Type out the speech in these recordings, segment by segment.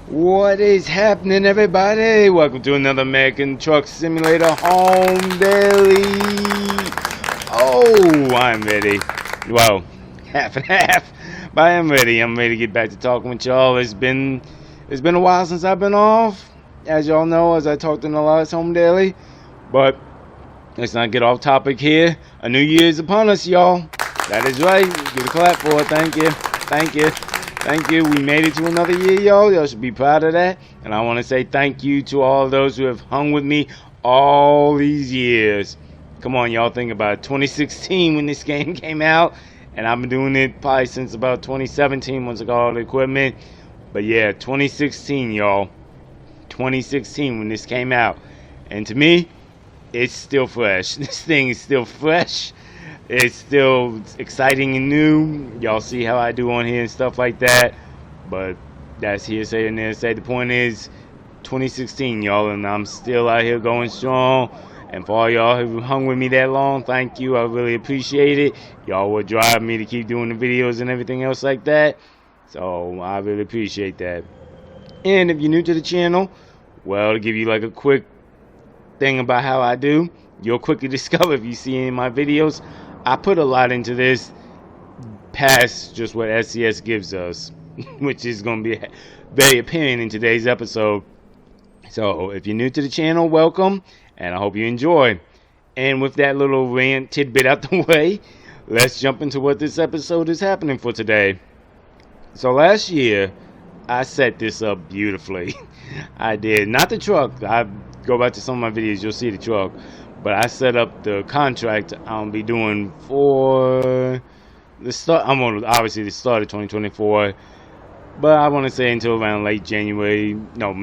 What is happening, everybody? Welcome to another American Truck Simulator Home Daily. Oh, I'm ready. Well, half and half, but I am ready. I'm ready to get back to talking with y'all. It's been a while since I've been off, as y'all know, as I talked in the last Home Daily. But let's not get off topic here. A new year is upon us, y'all. That is right. Give a clap for it. Thank you. Thank you. Thank you. We made it to another year, y'all. Y'all should be proud of that. And I want to say thank you to all of those who have hung with me all these years. Come on, y'all. Think about it. 2016 when this game came out. And I've been doing it probably since about 2017 once I got all the equipment. But yeah, 2016, y'all. 2016 when this came out. And to me, it's still fresh. This thing is still fresh. It's still exciting and new. Y'all see how I do on here and stuff like that. But that's hearsay and hearsay. The point is 2016, y'all, and I'm still out here going strong. And for all y'all who hung with me that long, thank you. I really appreciate it. Y'all will drive me to keep doing the videos and everything else like that. So I really appreciate that. And if you're new to the channel, well, to give you like a quick thing about how I do, you'll quickly discover if you see any of my videos. I put a lot into this past just what SCS gives us, which is going to be very apparent in today's episode. So if you're new to the channel, welcome, and I hope you enjoy. And with that little rant tidbit out the way, let's jump into what this episode is happening for today. So last year, I set this up beautifully. I did. Not the truck. I go back to some of my videos, you'll see the truck. But I set up the contract I'll be doing for the start. I'm on obviously the start of 2024, but I want to say until around late January, no,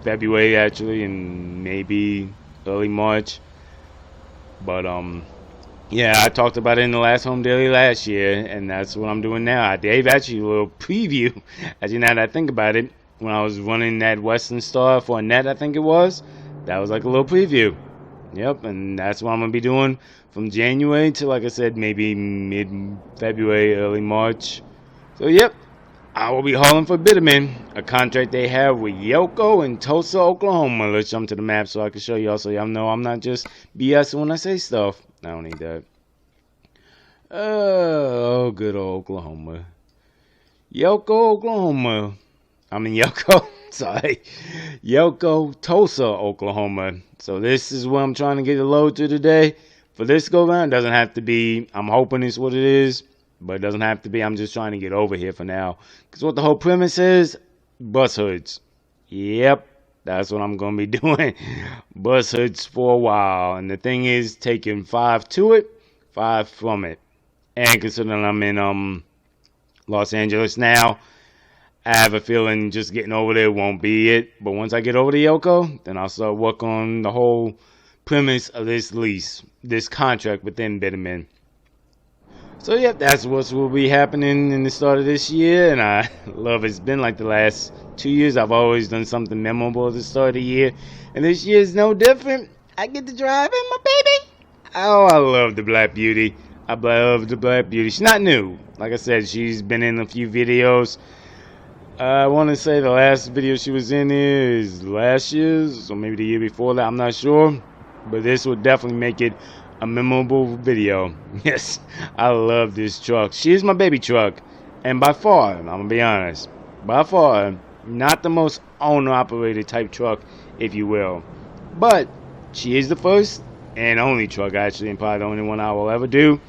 February actually, and maybe early March. But yeah, I talked about it in the last Home Daily last year, and that's what I'm doing now. I gave actually a little preview, actually now that I think about it, when I was running that Western Star for a net, I think it was. That was like a little preview. Yep, and that's what I'm going to be doing from January to, like I said, maybe mid-February, early March. So, yep, I will be hauling for Bitterman, a contract they have with Yoko in Tulsa, Oklahoma. Let's jump to the map so I can show y'all so y'all know I'm not just BSing when I say stuff. I don't need that. Oh, good old Oklahoma. Yoko, Oklahoma. I'm in Yoko. Sorry. Yoko, Tulsa, Oklahoma. So this is what I'm trying to get a load to today. For this go round, it doesn't have to be, I'm hoping it's what it is, but it doesn't have to be. I'm just trying to get over here for now. Because what the whole premise is, bus hoods. Yep, that's what I'm going to be doing. Bus hoods for a while. And the thing is, taking 5 to it, 5 from it. And considering I'm in Los Angeles now, I have a feeling just getting over there won't be it. But once I get over to Yoko, then I'll start working on the whole premise of this lease, this contract within Bitterman. So, yep, that's what will be happening in the start of this year. And I love it's been like the last 2 years. I've always done something memorable at the start of the year. And this year is no different. I get to drive in my baby. Oh, I love the Black Beauty. I love the Black Beauty. She's not new. Like I said, she's been in a few videos. I want to say the last video she was in here is last year's, or maybe the year before that, I'm not sure. But this will definitely make it a memorable video. Yes, I love this truck. She is my baby truck. And by far, I'm going to be honest, by far, not the most owner-operated type truck, if you will. But she is the first and only truck, actually, and probably the only one I will ever do.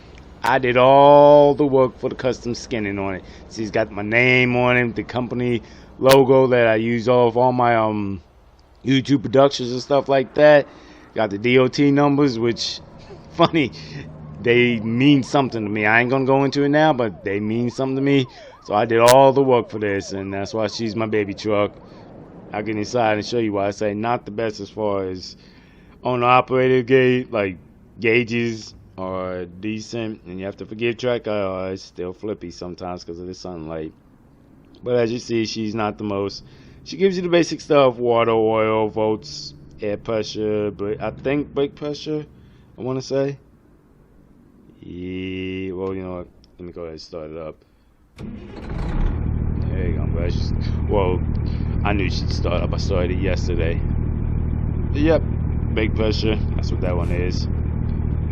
I did all the work for the custom skinning on it. She's got my name on it, the company logo that I use off all my YouTube productions and stuff like that. Got the DOT numbers, which, funny, they mean something to me. I ain't gonna go into it now, but they mean something to me. So I did all the work for this, and that's why she's my baby truck. I'll get inside and show you why I say not the best as far as owner-operated gauge, like gauges. Are decent, and you have to forgive track. It's still flippy sometimes because of the sunlight. But as you see, she's not the most. She gives you the basic stuff: water, oil, volts, air pressure, I think brake pressure. I want to say. Yeah. Well, you know what? Let me go ahead and start it up. There you go. I'm glad well, I knew she'd start up. I started it yesterday. Yep, big pressure. That's what that one is.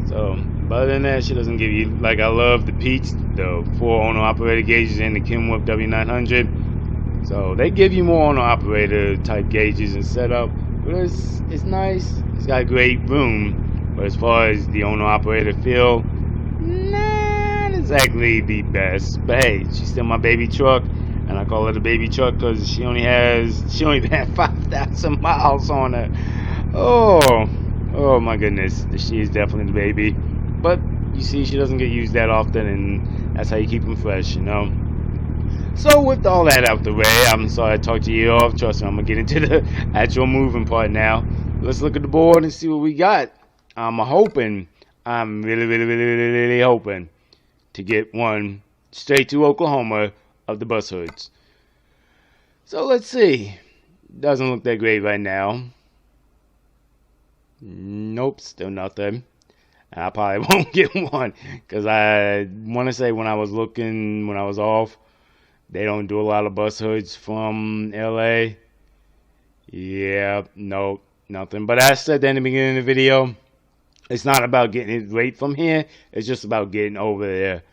So, but other than that, she doesn't give you, like, I love the Peach, the 4 owner-operator gauges and the Kenworth W900. So they give you more owner-operator type gauges and setup, but it's nice. It's got great room, but as far as the owner-operator feel, not exactly the best. But hey, she's still my baby truck, and I call her the baby truck because she only had 5,000 miles on her. Oh my goodness, she is definitely the baby. But you see, she doesn't get used that often, and that's how you keep them fresh, you know. So with all that out the way, I'm sorry I talked you off. Trust me, I'm gonna get into the actual moving part now. Let's look at the board and see what we got. I'm really hoping to get one straight to Oklahoma of the bus hoods. So let's see. Doesn't look that great right now. Nope, still nothing. I probably won't get one because I want to say when I was off, they don't do a lot of bus hoods from LA. Yeah, nope, nothing. But as I said in the beginning of the video, it's not about getting it right from here. It's just about getting over there.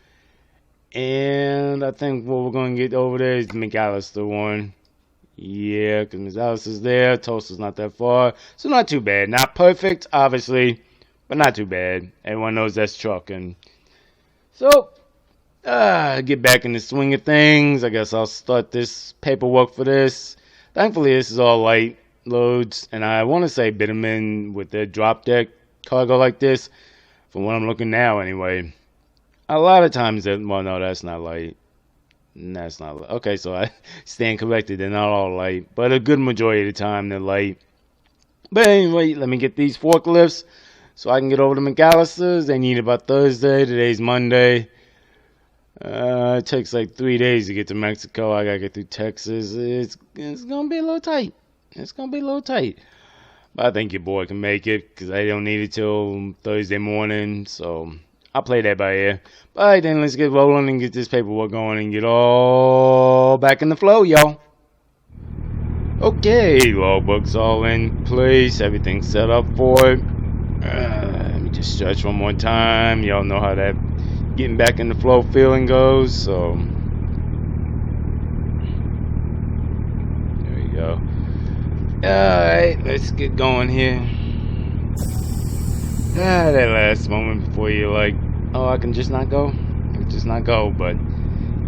And I think what we're going to get over there is the McAllister one. Yeah, because Miss Alice is there. Tulsa's not that far. So not too bad. Not perfect, obviously, but not too bad. Everyone knows that's trucking. So, get back in the swing of things. I guess I'll start this paperwork for this. Thankfully, this is all light loads. And I want to say bitumen with the drop deck cargo like this. From what I'm looking now, anyway. A lot of times, well, no, that's not light. That's not light. Okay, so I stand corrected. They're not all light, but a good majority of the time they're light. But anyway, let me get these forklifts so I can get over to McAllister's. They need about Thursday. Today's Monday. It takes like 3 days to get to Mexico. I gotta get through Texas. It's gonna be a little tight. It's gonna be a little tight. But I think your boy can make it because I don't need it till Thursday morning. So I'll play that by ear. Alright then, let's get rolling and get this paperwork going and get all back in the flow, y'all. Okay, logbook's all in place. Everything's set up for it. Let me just stretch one more time. Y'all know how that getting back in the flow feeling goes. So there we go. Alright, let's get going here. That last moment before you're like, oh, I can just not go. I can just not go, but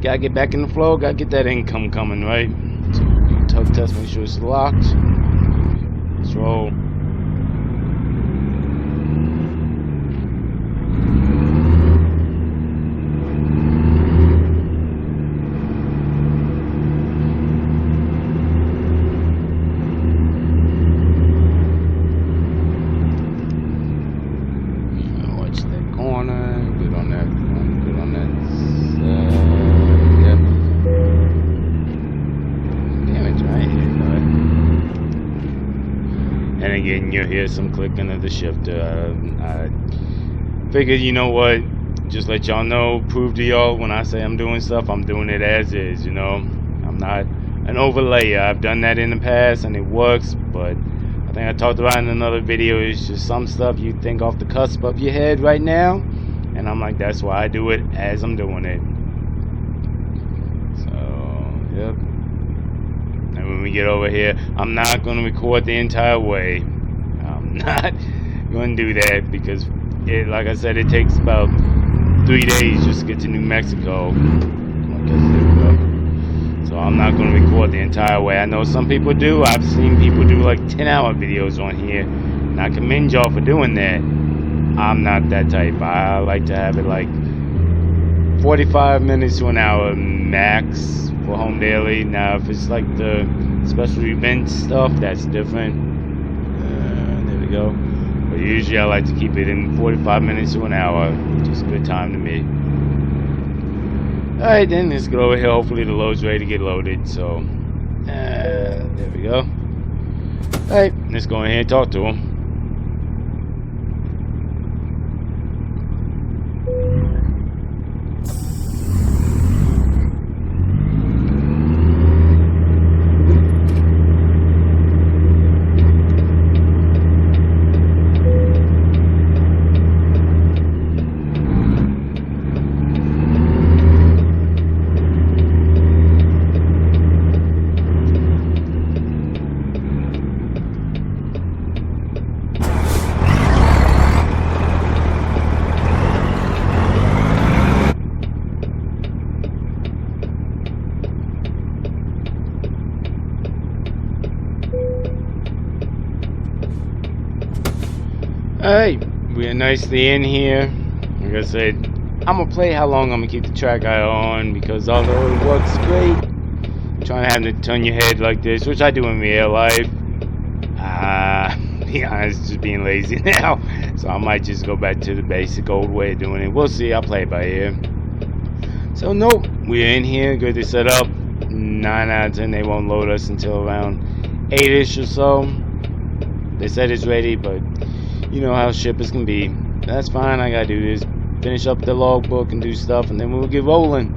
gotta get back in the flow, gotta get that income coming, right? So tug test, make sure it's locked. Let's roll. You'll hear some clicking of the shifter. I figured, you know what, just let y'all know, prove to y'all when I say I'm doing stuff, I'm doing it as is, you know. I'm not an overlayer. I've done that in the past and it works, but I think I talked about it in another video. It's just some stuff you think off the cusp of your head right now, and I'm like, that's why I do it as I'm doing it. So, yep. And when we get over here, I'm not going to record the entire way. Not going to do that because like I said, it takes about 3 days just to get to New Mexico. So I'm not going to record the entire way. I know some people do. I've seen people do like 10-hour videos on here, and I commend y'all for doing that. I'm not that type. I like to have it like 45 minutes to an hour max for home daily. Now if it's like the special event stuff, that's different. Go. But usually I like to keep it in 45 minutes to an hour, which is a good time to me. Alright then, let's go over here. Hopefully the load's ready to get loaded. So, there we go. Alright, let's go in here and talk to him. Alright, we're nicely in here. Like I said, I'm gonna play how long I'm gonna keep the track eye on, because although it works great, trying to have to turn your head like this, which I do in real life, be honest, just being lazy now. So I might just go back to the basic old way of doing it. We'll see, I'll play it by ear. So nope, we're in here, good to set up. 9 out of 10 they won't load us until around 8ish or so. They said it's ready, but you know how shippers can be. That's fine, I gotta do this. Finish up the logbook and do stuff, and then we'll get rolling.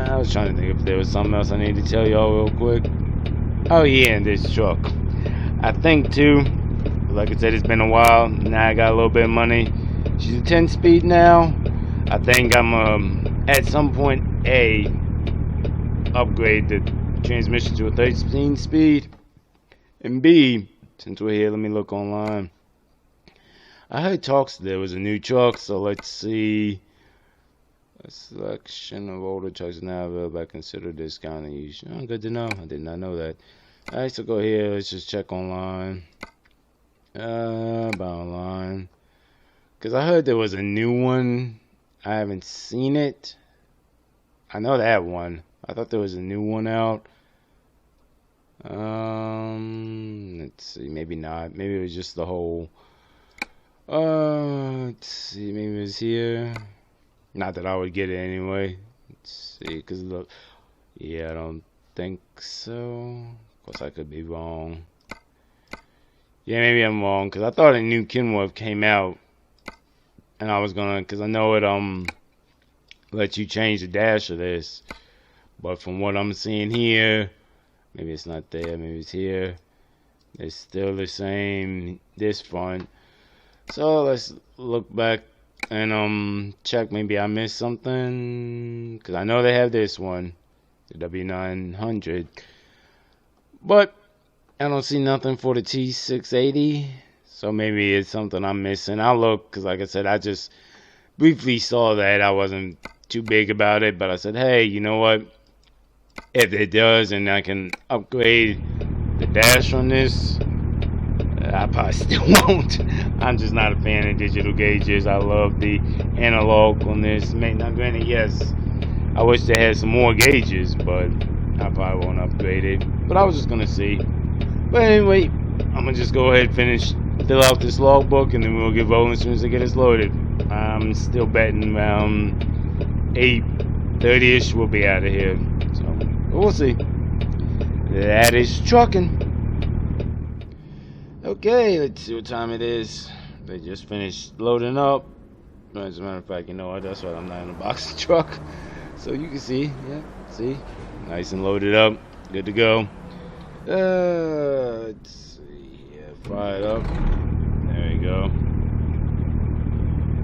I was trying to think if there was something else I need to tell y'all real quick. Oh yeah, and this truck. I think too, like I said, it's been a while. Now I got a little bit of money. She's a 10-speed now. I think I'm at some point upgrade the transmission to a 13-speed, and B, since we're here, let me look online. I heard talks there was a new truck, so let's see. A selection of older trucks now available by consider discounted use. Oh, good to know. I did not know that. Alright, so go here. Let's just check online. About online. Because I heard there was a new one. I haven't seen it. I know that one. I thought there was a new one out. Let's see. Maybe not. Maybe it was just the whole. Let's see. Maybe it was here. Not that I would get it anyway. Let's see. Because look. Yeah, I don't think so. Of course, I could be wrong. Yeah, maybe I'm wrong. Because I thought a new Kenworth came out. And I was gonna, because I know it lets you change the dash of this, but from what I'm seeing here, maybe it's not there, maybe it's here. It's still the same, this front. So let's look back and check. Maybe I missed something, because I know they have this one, the W900, but I don't see nothing for the T680. So maybe it's something I'm missing. I'll look, because like I said, I just briefly saw that. I wasn't too big about it, but I said, hey, you know what? If it does and I can upgrade the dash on this, I probably still won't. I'm just not a fan of digital gauges. I love the analog on this. Now, granted, yes, I wish they had some more gauges, but I probably won't upgrade it. But I was just going to see. But anyway, I'm going to just go ahead and fill out this logbook, and then we'll get rolling as soon as I get this loaded. I'm still betting around 8:30ish we'll be out of here. So we'll see. That is trucking. Okay, let's see what time it is. They just finished loading up. As a matter of fact, you know what? That's why I'm not in a box truck. So you can see, yeah, see, nice and loaded up, good to go. Let's see, fire it up. There we go.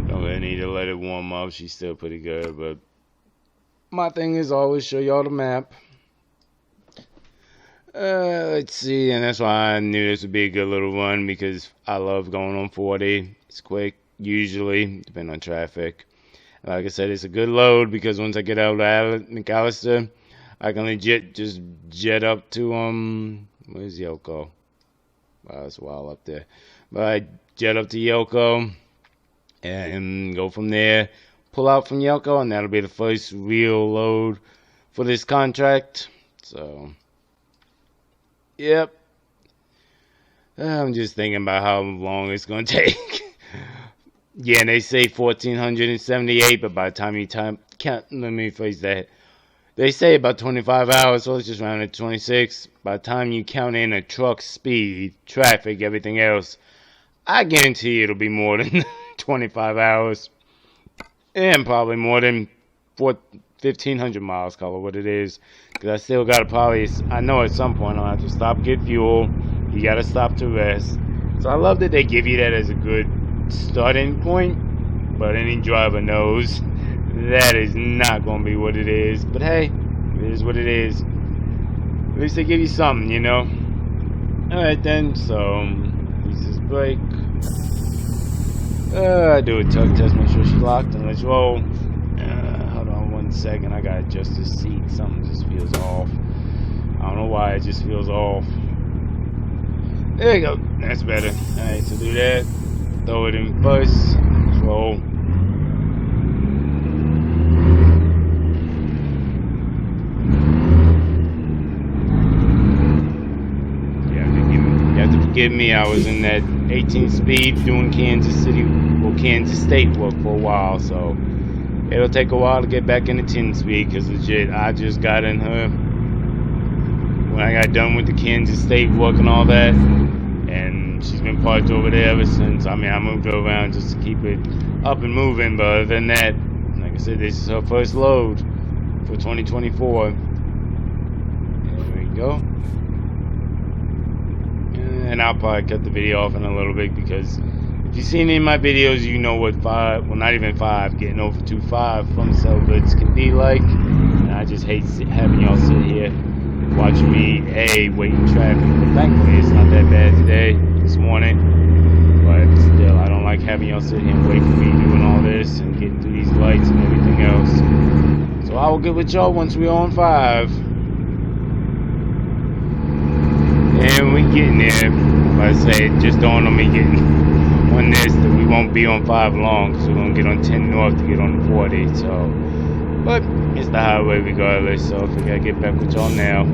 Don't really need to let it warm up. She's still pretty good, but my thing is always show y'all the map. Let's see, and that's why I knew this would be a good little run, because I love going on 40. It's quick, usually, depending on traffic. Like I said, it's a good load, because once I get out of McAllister, I can legit just jet up to, where's Yoko? Wow, it's wild up there. But I jet up to Yoko and go from there, pull out from Yoko, and that'll be the first real load for this contract. So, yep. I'm just thinking about how long it's going to take. Yeah, they say 1,478, but by the time you count, let me phrase that. They say about 25 hours, so let's just round it to 26. By the time you count in a truck speed, traffic, everything else, I guarantee you it'll be more than 25 hours. And probably more than 1,500 miles, call it what it is. Because I still got to probably, I know at some point I'll have to stop, get fuel. You got to stop to rest. So I love that they give you that as a good starting point. But any driver knows that is not going to be what it is. But hey, it is what it is. At least they give you something, you know. Alright then, so use this brake. I do a tug test, make sure she's locked, and let's roll. Hold on 1 second, I gotta adjust the seat. Something just feels off. I don't know why, it just feels off. There you go. That's better. Alright, so do that. Throw it in first. Roll. You have to forgive me. I was in that 18 speed doing Kansas State work for a while, so it'll take a while to get back into 10 speed because legit, I just got in her when I got done with the Kansas State work and all that, and she's been parked over there ever since. I mean, I moved her around just to keep it up and moving, but other than that, like I said, this is her first load for 2024. There we go. And I'll probably cut the video off in a little bit because if you've seen any of my videos, you know what not even 5, getting over 2.5 from sell goods can be like. And I just hate having y'all sit here watching me, wait in traffic. But thankfully, it's not that bad today, this morning. But still, I don't like having y'all sit here and wait for me doing all this and getting through these lights and everything else. So I will get with y'all once we're on 5. And we getting there. Like I say, it just dawned on me getting on this that we won't be on 5 long, because we're gonna get on 10 north to get on the 40. So, but it's the highway regardless. So if we gotta get back with y'all now.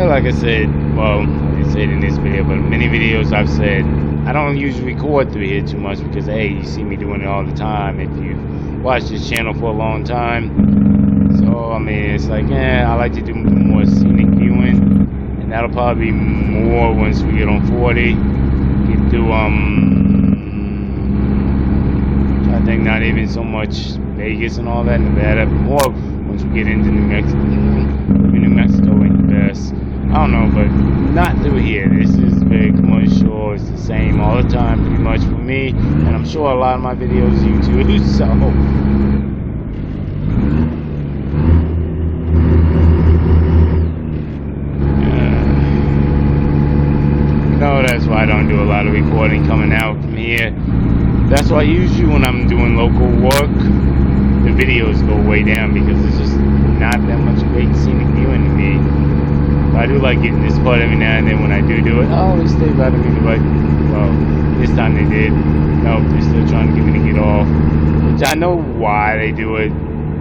Like I said, well, I didn't say it in this video, but in many videos I've said I don't usually record through here too much because you see me doing it all the time. If you watch this channel for a long time. So I mean, it's like, I like to do more scenic viewing, and that'll probably be more once we get on 40. Get through I think not even so much Vegas and all that, Nevada, but more once we get into New Mexico. New Mexico ain't the best. I don't know, but not through here. This is very commercial. It's the same all the time, pretty much for me, and I'm sure a lot of my videos you too. So. That's why I don't do a lot of recording coming out from here. That's why usually when I'm doing local work, the videos go way down because it's just not that much great scenic viewing to me. But I do like getting this part every now and then when I do it. Oh, they stay right at me the right. Well, this time they did. No, they're still trying to get me to get off. Which I know why they do it.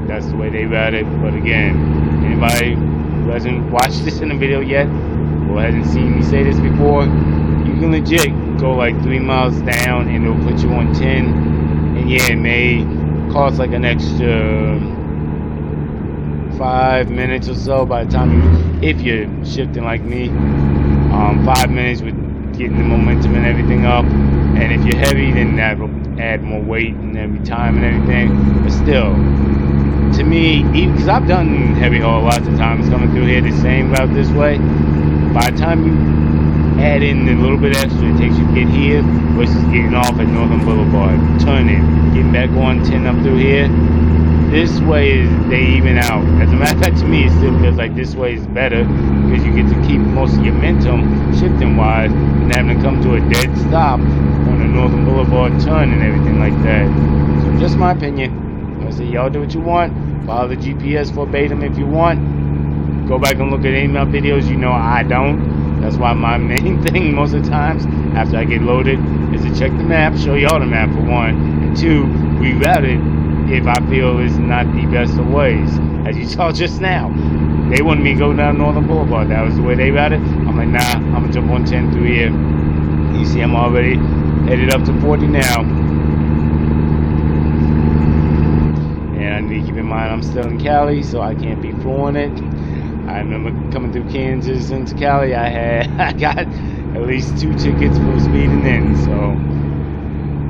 That's the way they route it. But again, anybody who hasn't watched this in a video yet, or hasn't seen me say this before, you can legit go like 3 miles down and it'll put you on 10, and it may cost like an extra 5 minutes or so by the time if you're shifting like me, 5 minutes with getting the momentum and everything up. And if you're heavy, then that will add more weight and every time and everything. But still, to me, even because I've done heavy haul lots of times coming through here the same route this way, by the time you add in a little bit extra it takes you to get here versus getting off at Northern Boulevard, turning, getting back on 10 up through here, this way they even out. As a matter of fact, to me, it still feels like this way is better because you get to keep most of your momentum shifting wise and having to come to a dead stop on the Northern Boulevard turn and everything like that. So just my opinion. I say y'all do what you want. Follow the GPS verbatim if you want. Go back and look at any of my videos. You know I don't. That's why my main thing most of the times after I get loaded is to check the map, show y'all the map for one, and 2, reroute it if I feel it's not the best of ways. As you saw just now, they wanted me to go down Northern Boulevard. That was the way they routed. I'm like, nah, I'm gonna jump on 10 through here. You see, I'm already headed up to 40 now. And I need to keep in mind I'm still in Cali, so I can't be flooring it. I remember coming through Kansas into Cali, I got at least 2 tickets for speeding in. So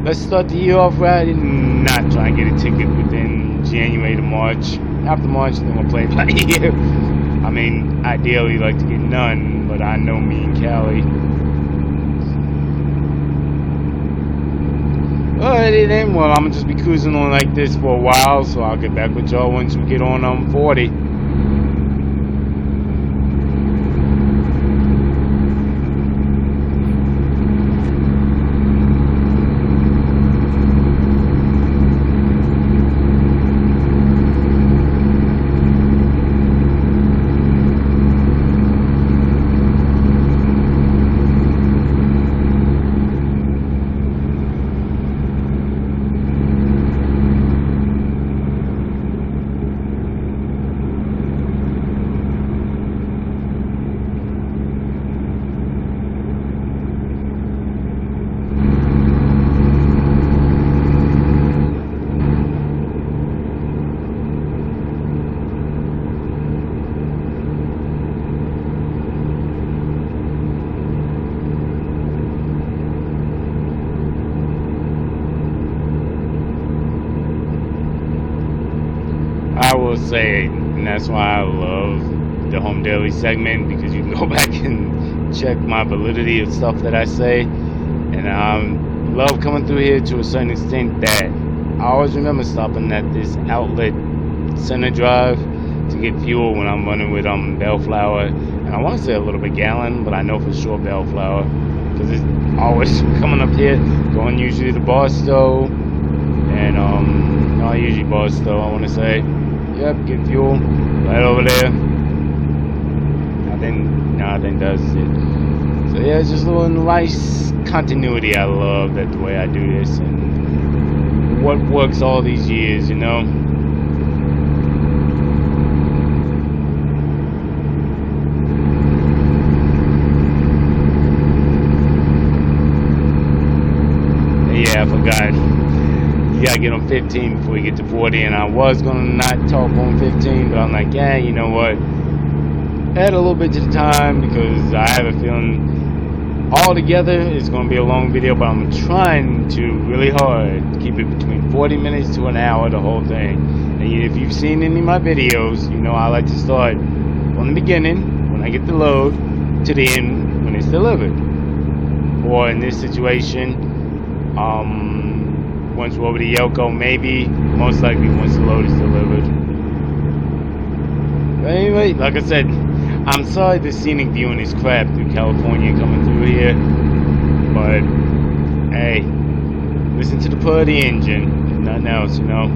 let's start the year off right and not try and get a ticket within January to March. After March, then we'll play by ear. I mean, ideally like to get none, but I know me and Cali. Alrighty then, well, I'm gonna just be cruising on like this for a while, so I'll get back with y'all once we get on 40. say it, and that's why I love the Home Daily segment, because you can go back and check my validity of stuff that I say. And I love coming through here to a certain extent that I always remember stopping at this outlet Center Drive to get fuel when I'm running with Bellflower, and I want to say a little bit gallon, but I know for sure Bellflower, because it's always coming up here, going usually to Barstow, and no, usually Barstow, I want to say. Yep, get fuel right over there. Nothing does it. So yeah, it's just a little nice continuity. I love that the way I do this and what works all these years, you know. Yeah, I forgot. You gotta get on 15 before you get to 40, and I was gonna not talk on 15, but I'm like, yeah, you know what? Add a little bit to the time, because I have a feeling all together it's gonna be a long video, but I'm trying to really hard to keep it between 40 minutes to an hour, the whole thing. And if you've seen any of my videos, you know I like to start from the beginning when I get the load to the end when it's delivered. Or in this situation, once we're over to Yoko, maybe, most likely once the load is delivered. But anyway, like I said, I'm sorry the scenic viewing is crap through California coming through here, but hey, listen to the purr of the engine, if nothing else, you know.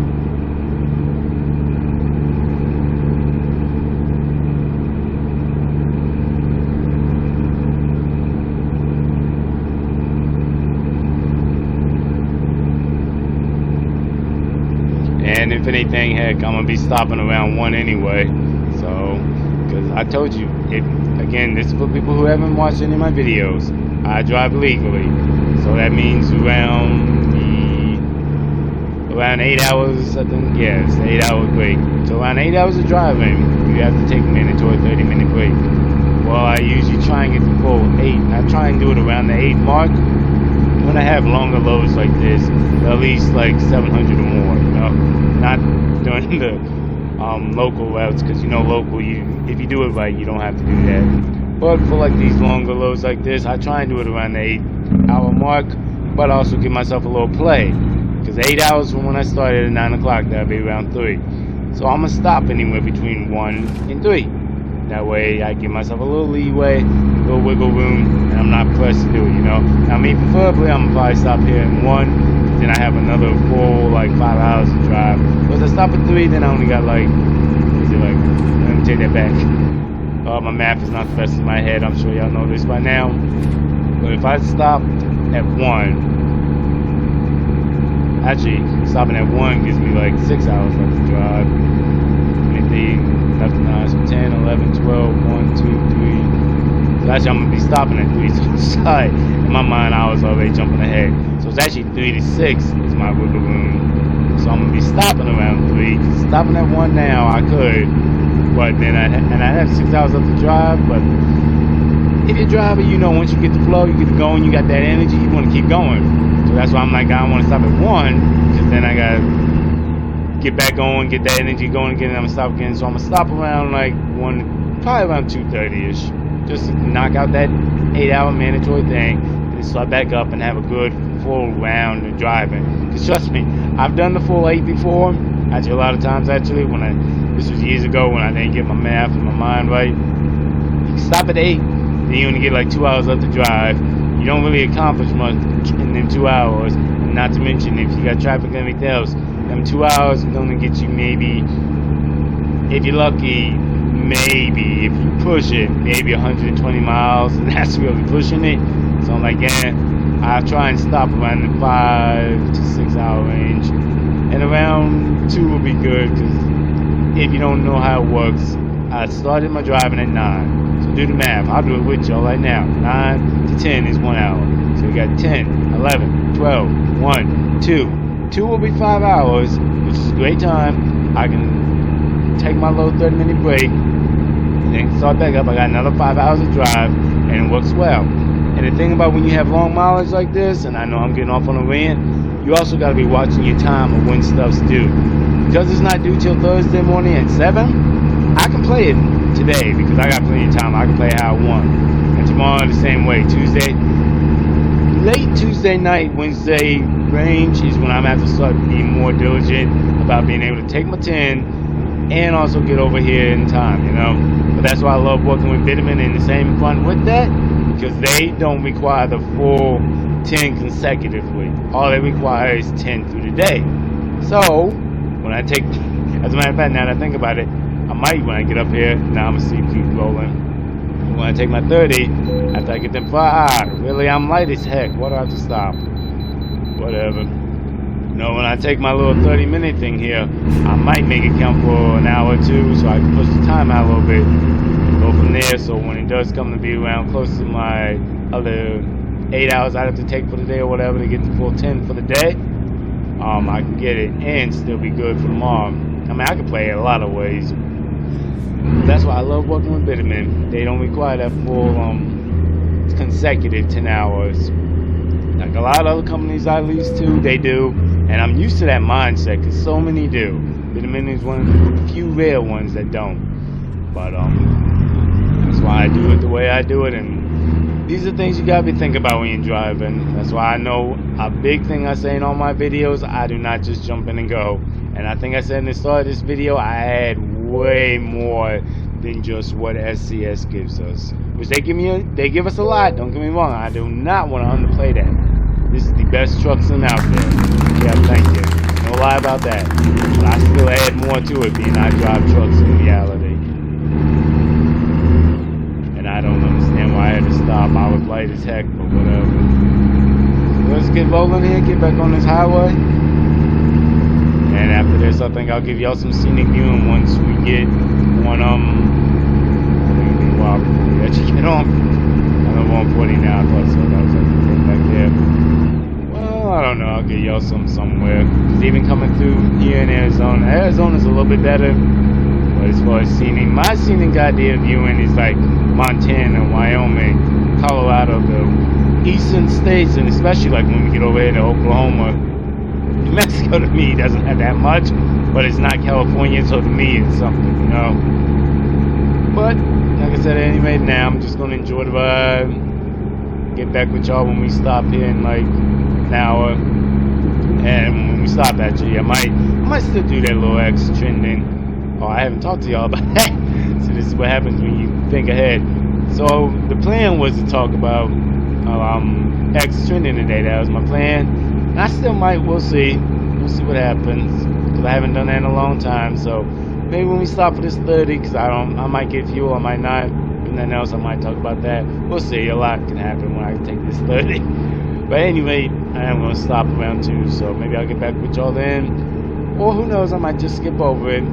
And if anything, heck, I'm gonna be stopping around 1 anyway. So, because I told you, again, this is for people who haven't watched any of my videos. I drive legally, so that means around 8 hours, I think. Yes, 8 hour break. So around 8 hours of driving, you have to take a mandatory 30-minute break. Well, I usually try and get the full 8. I try and do it around the 8 mark. When I have longer loads like this, at least like 700 or more, you know, not doing the local routes, because you know local, if you do it right, you don't have to do that. But for like these longer loads like this, I try and do it around the 8 hour mark, but also give myself a little play, because 8 hours from when I started at 9 o'clock, that'll be around 3. So I'm gonna stop anywhere between 1 and 3. That way I give myself a little leeway, a little wiggle room, and I'm not pressed to do it, you know. Now, me preferably, I'm gonna probably stop here at 1, then I have another full, like, 5 hours to drive. But if I stop at 3, then I only got, like, let me take that back. My math is not the best in my head, I'm sure y'all know this by now. But if I stop at 1, actually, stopping at 1 gives me, like, 6 hours left to drive. Anything left to 9, so 10, 11, 12, 1, 2, 3. So actually, I'm going to be stopping at 3 to the side. In my mind, I was already jumping ahead. So it's actually 3 to 6 is my wiggle room. So I'm going to be stopping around 3. Stopping at 1 now, I could. But then I have 6 hours left to drive. But if you're driving, you know, once you get the flow, you get going, you got that energy, you want to keep going. So that's why I'm like, I don't want to stop at 1, because then I got to get back on, get that energy going again, and I'm gonna stop again. So I'm gonna stop around like 1, probably around 2:30ish, just to knock out that 8 hour mandatory thing, and then start back up and have a good full round of driving. Cause trust me, I've done the full 8 before. Actually, a lot of times actually, this was years ago when I didn't get my math and my mind right. You can stop at 8, then you only get like 2 hours left to drive. You don't really accomplish much in them 2 hours. And not to mention, if you got traffic and everything else, them 2 hours is gonna get you maybe, if you're lucky, maybe, if you push it, maybe 120 miles, and that's really pushing it. So I'm like, yeah, I'll try and stop around the 5 to 6 hour range, and around 2 will be good, because if you don't know how it works, I started my driving at 9, so do the math. I'll do it with y'all right now. 9 to 10 is 1 hour, so we got 10, 11, 12, 1, 2. 2 will be 5 hours, which is a great time. I can take my little 30-minute break, and then start back up. I got another 5 hours to drive, and it works well. And the thing about when you have long mileage like this, and I know I'm getting off on a rant, you also got to be watching your time of when stuff's due. because it's not due till Thursday morning at 7, I can play it today because I got plenty of time. I can play how I want. And tomorrow the same way. Late Tuesday night, Wednesday range is when I'm going to have to start being more diligent about being able to take my 10 and also get over here in time, you know. But that's why I love working with Vitamin and the same fun with that, because they don't require the full 10 consecutively. All they require is 10 through the day. So when I take, as a matter of fact, now that I think about it, I might, when I get up here, now I'm gonna keep rolling. When I take my 30, after I get them really, I'm light as heck. Why do I have to stop? Whatever. You know, when I take my little 30-minute thing here, I might make it count for an hour or two, so I can push the time out a little bit. Go from there, so when it does come to be around close to my other 8 hours I have to take for the day or whatever to get the full 10 for the day, I can get it and still be good for tomorrow. I mean, I can play it a lot of ways. That's why I love working with Vitamin. They don't require that full consecutive 10 hours. Like a lot of other companies I lease to, they do. And I'm used to that mindset because so many do. Vitamin is one of the few rare ones that don't. But that's why I do it the way I do it. And these are things you gotta be thinking about when you're driving. That's why I know a big thing I say in all my videos, I do not just jump in and go. And I think I said in the start of this video, I had way more than just what SCS gives us. Which they give us a lot, don't get me wrong. I do not want to underplay that. This is the best trucksome out there. Yeah, thank you. No lie about that. But I still add more to it, being I drive trucks in reality. And I don't understand why I had to stop. I was light as heck, but whatever. So let's get rolling here, get back on this highway. And after this, I think I'll give y'all some scenic viewing once we get on, I think it'll be a while before we actually get on. I'm on 140 now, I thought so. That was like back there. Well, I don't know, I'll get y'all some somewhere. Because even coming through here in Arizona's a little bit better. But as far as scenic, my scenic idea of viewing is like Montana, Wyoming, Colorado, the eastern states, and especially like when we get over here to Oklahoma. New Mexico to me doesn't have that much, but it's not California, so to me it's something, you know. But like I said, anyway, now I'm just gonna enjoy the ride. Get back with y'all when we stop here in like an hour, and when we stop, actually, I might still do that little X trending. Oh, I haven't talked to y'all about that. So this is what happens when you think ahead. So the plan was to talk about X trending today. That was my plan. I still might, we'll see what happens, because I haven't done that in a long time. So maybe when we stop for this 30, because I might get fuel, I might not, and then else I might talk about that. We'll see, a lot can happen when I take this 30. But anyway, I am going to stop around 2, so maybe I'll get back with y'all then, or who knows, I might just skip over it.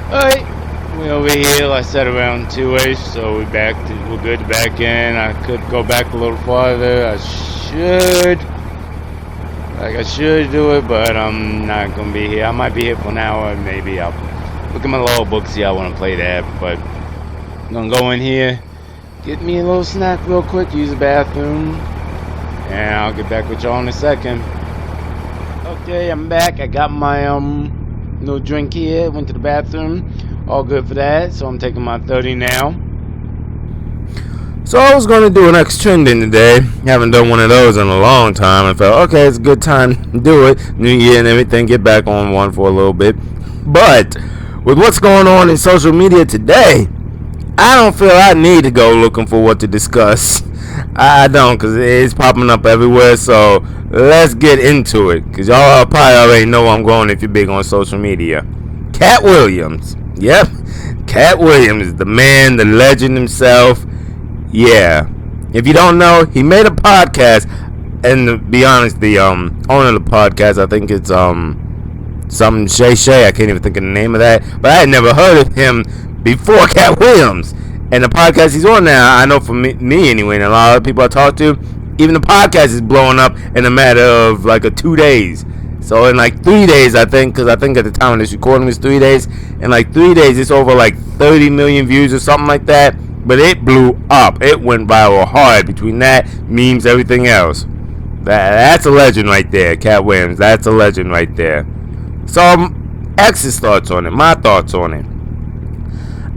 Alright, we over here, I said around 2-ish, so we're good to back in. I could go back a little farther. I should do it, but I'm not gonna be here. I might be here for an hour, maybe. I'll look at my logbook, see how I want to play that. But I'm gonna go in here, get me a little snack real quick, use the bathroom, and I'll get back with y'all in a second. Okay, I'm back. I got my little drink here, went to the bathroom, all good for that. So I'm taking my 30 now. So I was going to do an X trending today. Haven't done one of those in a long time. I felt, okay, it's a good time to do it. New Year and everything, get back on one for a little bit. But with what's going on in social media today, I don't feel I need to go looking for what to discuss. I don't, because it's popping up everywhere. So let's get into it, because y'all probably already know where I'm going if you're big on social media. Katt Williams. Yep. Katt Williams, the man, the legend himself. Yeah. If you don't know, he made a podcast. And to be honest, the owner of the podcast, I think it's something Shay. I can't even think of the name of that. But I had never heard of him before Katt Williams. And the podcast he's on now, I know for me anyway, and a lot of people I talk to, even the podcast is blowing up in a matter of like 2 days. So in like 3 days, I think, because I think at the time of this recording was 3 days. In like 3 days, it's over like 30 million views or something like that. But it blew up. It went viral hard between that, memes, everything else. That's a legend right there, Katt Williams. That's a legend right there. So, X's thoughts on it, my thoughts on it.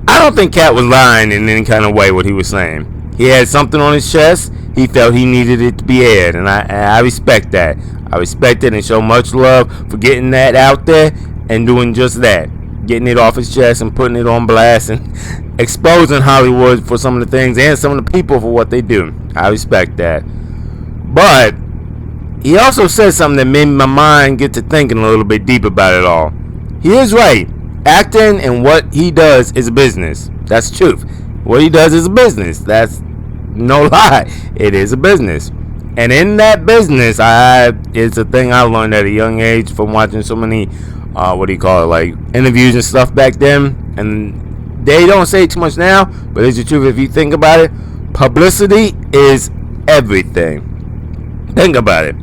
I don't think Katt was lying in any kind of way what he was saying. He had something on his chest. He felt he needed it to be aired, and I respect that. I respect it and show much love for getting that out there and doing just that. Getting it off his chest and putting it on blast and exposing Hollywood for some of the things and some of the people for what they do. I respect that. But he also said something that made my mind get to thinking a little bit deep about it all. He is right. Acting and what he does is a business. That's the truth. What he does is a business. That's no lie. It is a business. And in that business, it's a thing I learned at a young age from watching so many, like interviews and stuff back then. And they don't say too much now, but it's the truth if you think about it. Publicity is everything. Think about it.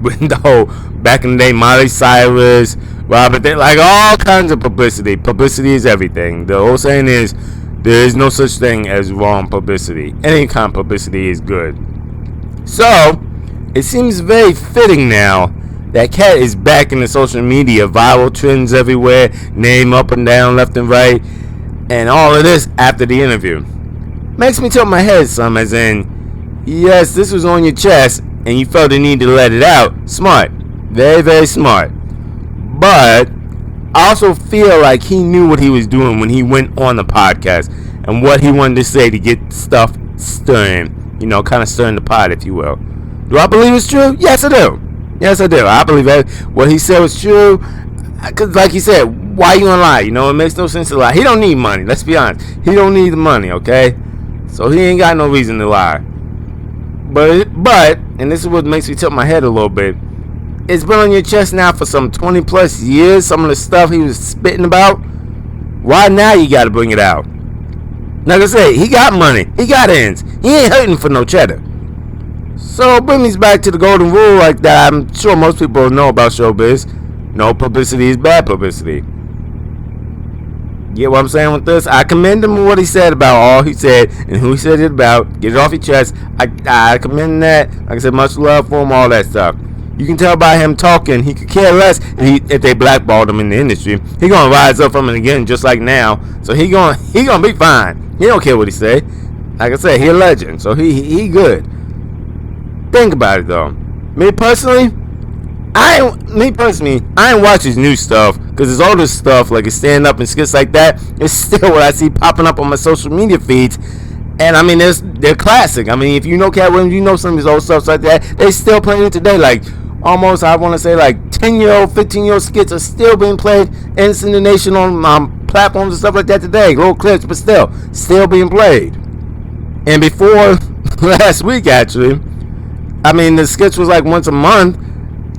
With the whole back in the day, Miley Cyrus, Robert, like all kinds of publicity. Publicity is everything. The whole saying is there is no such thing as wrong publicity. Any kind of publicity is good. So it seems very fitting now that Katt is back in the social media, viral trends everywhere, name up and down, left and right, and all of this after the interview. Makes me tilt my head some, as in, yes, this was on your chest and you felt the need to let it out. Smart. Very, very smart. But I also feel like he knew what he was doing when he went on the podcast and what he wanted to say to get stuff stirring. You know, kind of stirring the pot, if you will. Do I believe it's true? Yes, I do. Yes, I do. I believe that what he said was true. Because, like he said, why you gonna lie? You know, it makes no sense to lie. He don't need money. Let's be honest. He don't need the money, okay? So he ain't got no reason to lie. But, and this is what makes me tilt my head a little bit. It's been on your chest now for some 20 plus years. Some of the stuff he was spitting about. Why now you got to bring it out? Like I say, he got money. He got ends. He ain't hurting for no cheddar. So bring me back to the golden rule like that. I'm sure most people know about showbiz. No publicity is bad publicity. Get what I'm saying with this? I commend him for what he said about all he said and who he said it about. Get it off your chest. I commend that. Like I said, much love for him, all that stuff. You can tell by him talking, he could care less if they blackballed him in the industry. He gonna rise up from it again, just like now. So he gonna be fine. He don't care what he say. Like I said, he a legend, so he good. Think about it though. Me personally, I ain't watch his new stuff because his older stuff, like his stand up and skits like that, is still what I see popping up on my social media feeds. And I mean, they're classic. I mean, if you know Katt Williams, you know some of his old stuff like that. They still playing it today. Like almost, I want to say, like 10-year-old, 15-year-old skits are still being played in the nation on platforms and stuff like that today. Little clips, but still being played. And before last week, actually, I mean, the skits was like once a month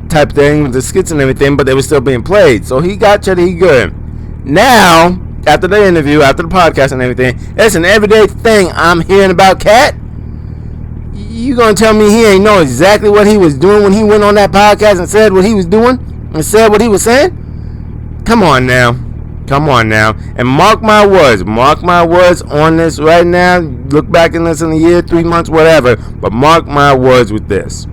type thing with the skits and everything, but they were still being played. So he got cheddar, he good. Now, after the interview, after the podcast and everything, it's an everyday thing I'm hearing about Katt. You gonna tell me he ain't know exactly what he was doing when he went on that podcast and said what he was doing and said what he was saying? Come on now, and mark my words on this right now. Look back in this in a year, 3 months, whatever, but mark my words with this.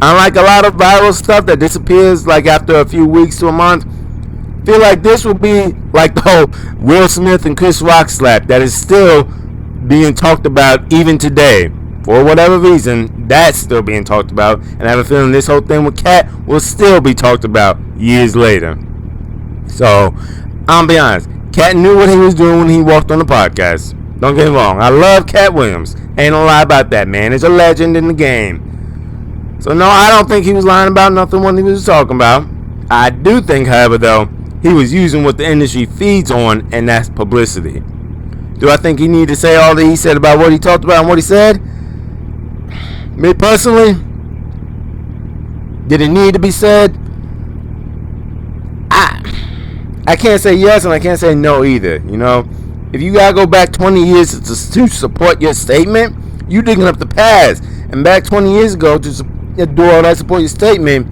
Unlike a lot of viral stuff that disappears like after a few weeks to a month, feel like this will be like the whole Will Smith and Chris Rock slap that is still being talked about even today. For whatever reason, that's still being talked about. And I have a feeling this whole thing with Katt will still be talked about years later. So, I'll be honest. Katt knew what he was doing when he walked on the podcast. Don't get me wrong. I love Cat Williams. Ain't no lie about that, man. He's a legend in the game. So, no, I don't think he was lying about nothing when he was talking about. I do think, however, though, he was using what the industry feeds on, and that's publicity. Do I think he needed to say all that he said about what he talked about and what he said? Me personally, did it need to be said? I can't say yes and I can't say no either. You know, if you gotta go back 20 years to support your statement, you digging up the past. And back 20 years ago to do all that support your statement,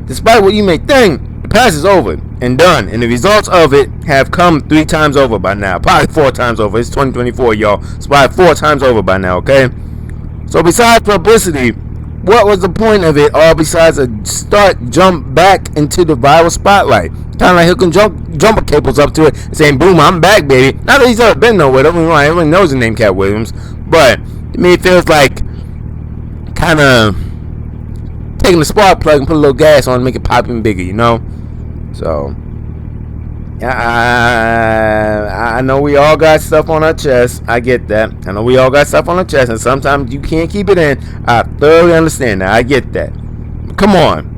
despite what you may think, the past is over and done. And the results of it have come 3 times over by now. Probably 4 times over. It's 2024, y'all. It's probably 4 times over by now, okay? So besides publicity, what was the point of it all besides a jump back into the viral spotlight? Kind of like hooking jumper cables up to it and saying, boom, I'm back, baby. Not that he's ever been nowhere. Everyone knows the name Cat Williams. But to me, it feels like kind of taking the spark plug and put a little gas on and make it pop even bigger, you know? So, I know we all got stuff on our chest. I get that. I know we all got stuff on our chest, and sometimes you can't keep it in. I thoroughly understand that. I get that. Come on.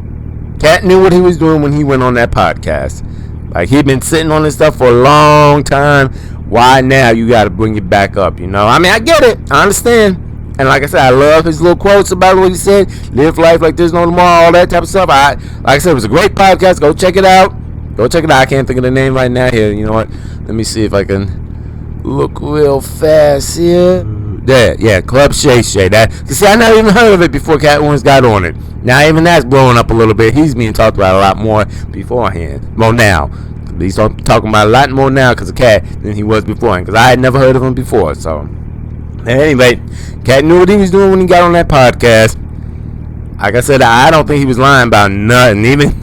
Cat knew what he was doing when he went on that podcast. Like, he'd been sitting on this stuff for a long time. Why now you got to bring it back up, you know? I mean, I get it. I understand. And like I said, I love his little quotes about what he said. Live life like there's no tomorrow, all that type of stuff. Like I said, it was a great podcast. Go check it out. Go check it out. I can't think of the name right now here. You know what? Let me see if I can look real fast here. Yeah, Club Shay Shay. See, I never even heard of it before Cat Williams got on it. Now, even that's blowing up a little bit. He's being talked about a lot more beforehand. Well, now. He's talking about a lot more now because of Cat than he was beforehand. Because I had never heard of him before. So, anyway, Cat knew what he was doing when he got on that podcast. Like I said, I don't think he was lying about nothing. Even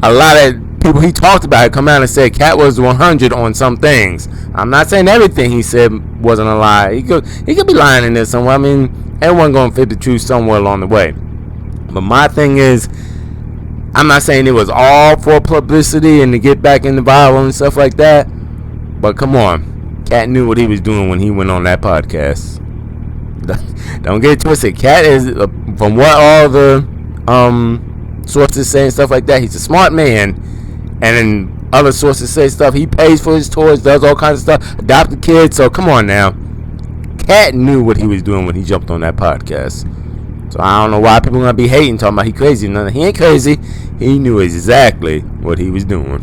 a lot of people he talked about had come out and said Cat was 100 on some things. I'm not saying everything he said wasn't a lie. He could be lying in there somewhere. I mean, everyone gonna fit the truth somewhere along the way. But my thing is, I'm not saying it was all for publicity and to get back in the viral and stuff like that. But come on, Cat knew what he was doing when he went on that podcast. Don't get it twisted. Cat is, from what all the sources say and stuff like that, he's a smart man. And then other sources say stuff. He pays for his tours, does all kinds of stuff, adopted kids. So come on now. Cat knew what he was doing when he jumped on that podcast. So I don't know why people are going to be hating, talking about he crazy. No, he ain't crazy. He knew exactly what he was doing.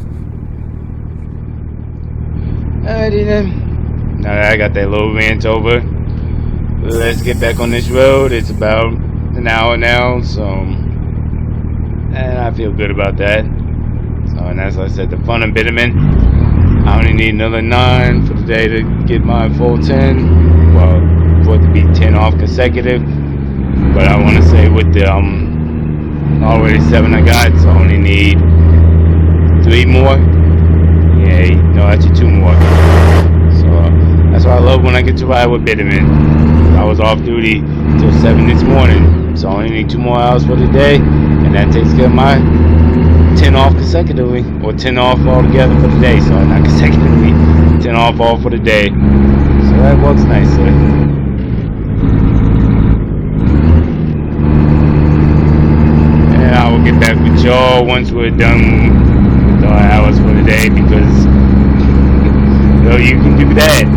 Alrighty then. Now that I got that little rant over, let's get back on this road. It's about an hour now, so, and I feel good about that. So, and as I said, the fun and Bitterman, I only need another 9 for the day to get my full 10. Well, for it to be 10 off consecutive. But I want to say with the already 7 I got, so I only need 3 more. Yeah, no, actually 2 more. So that's why I love when I get to ride with Bitterman. I was off duty till 7 this morning, so I only need 2 more hours for the day, and that takes care of my 10 off consecutively, or 10 off altogether for the day. So not consecutively, 10 off all for the day. So that works nicely. And I will get back with y'all once we're done with our hours for the day, because though you can do that,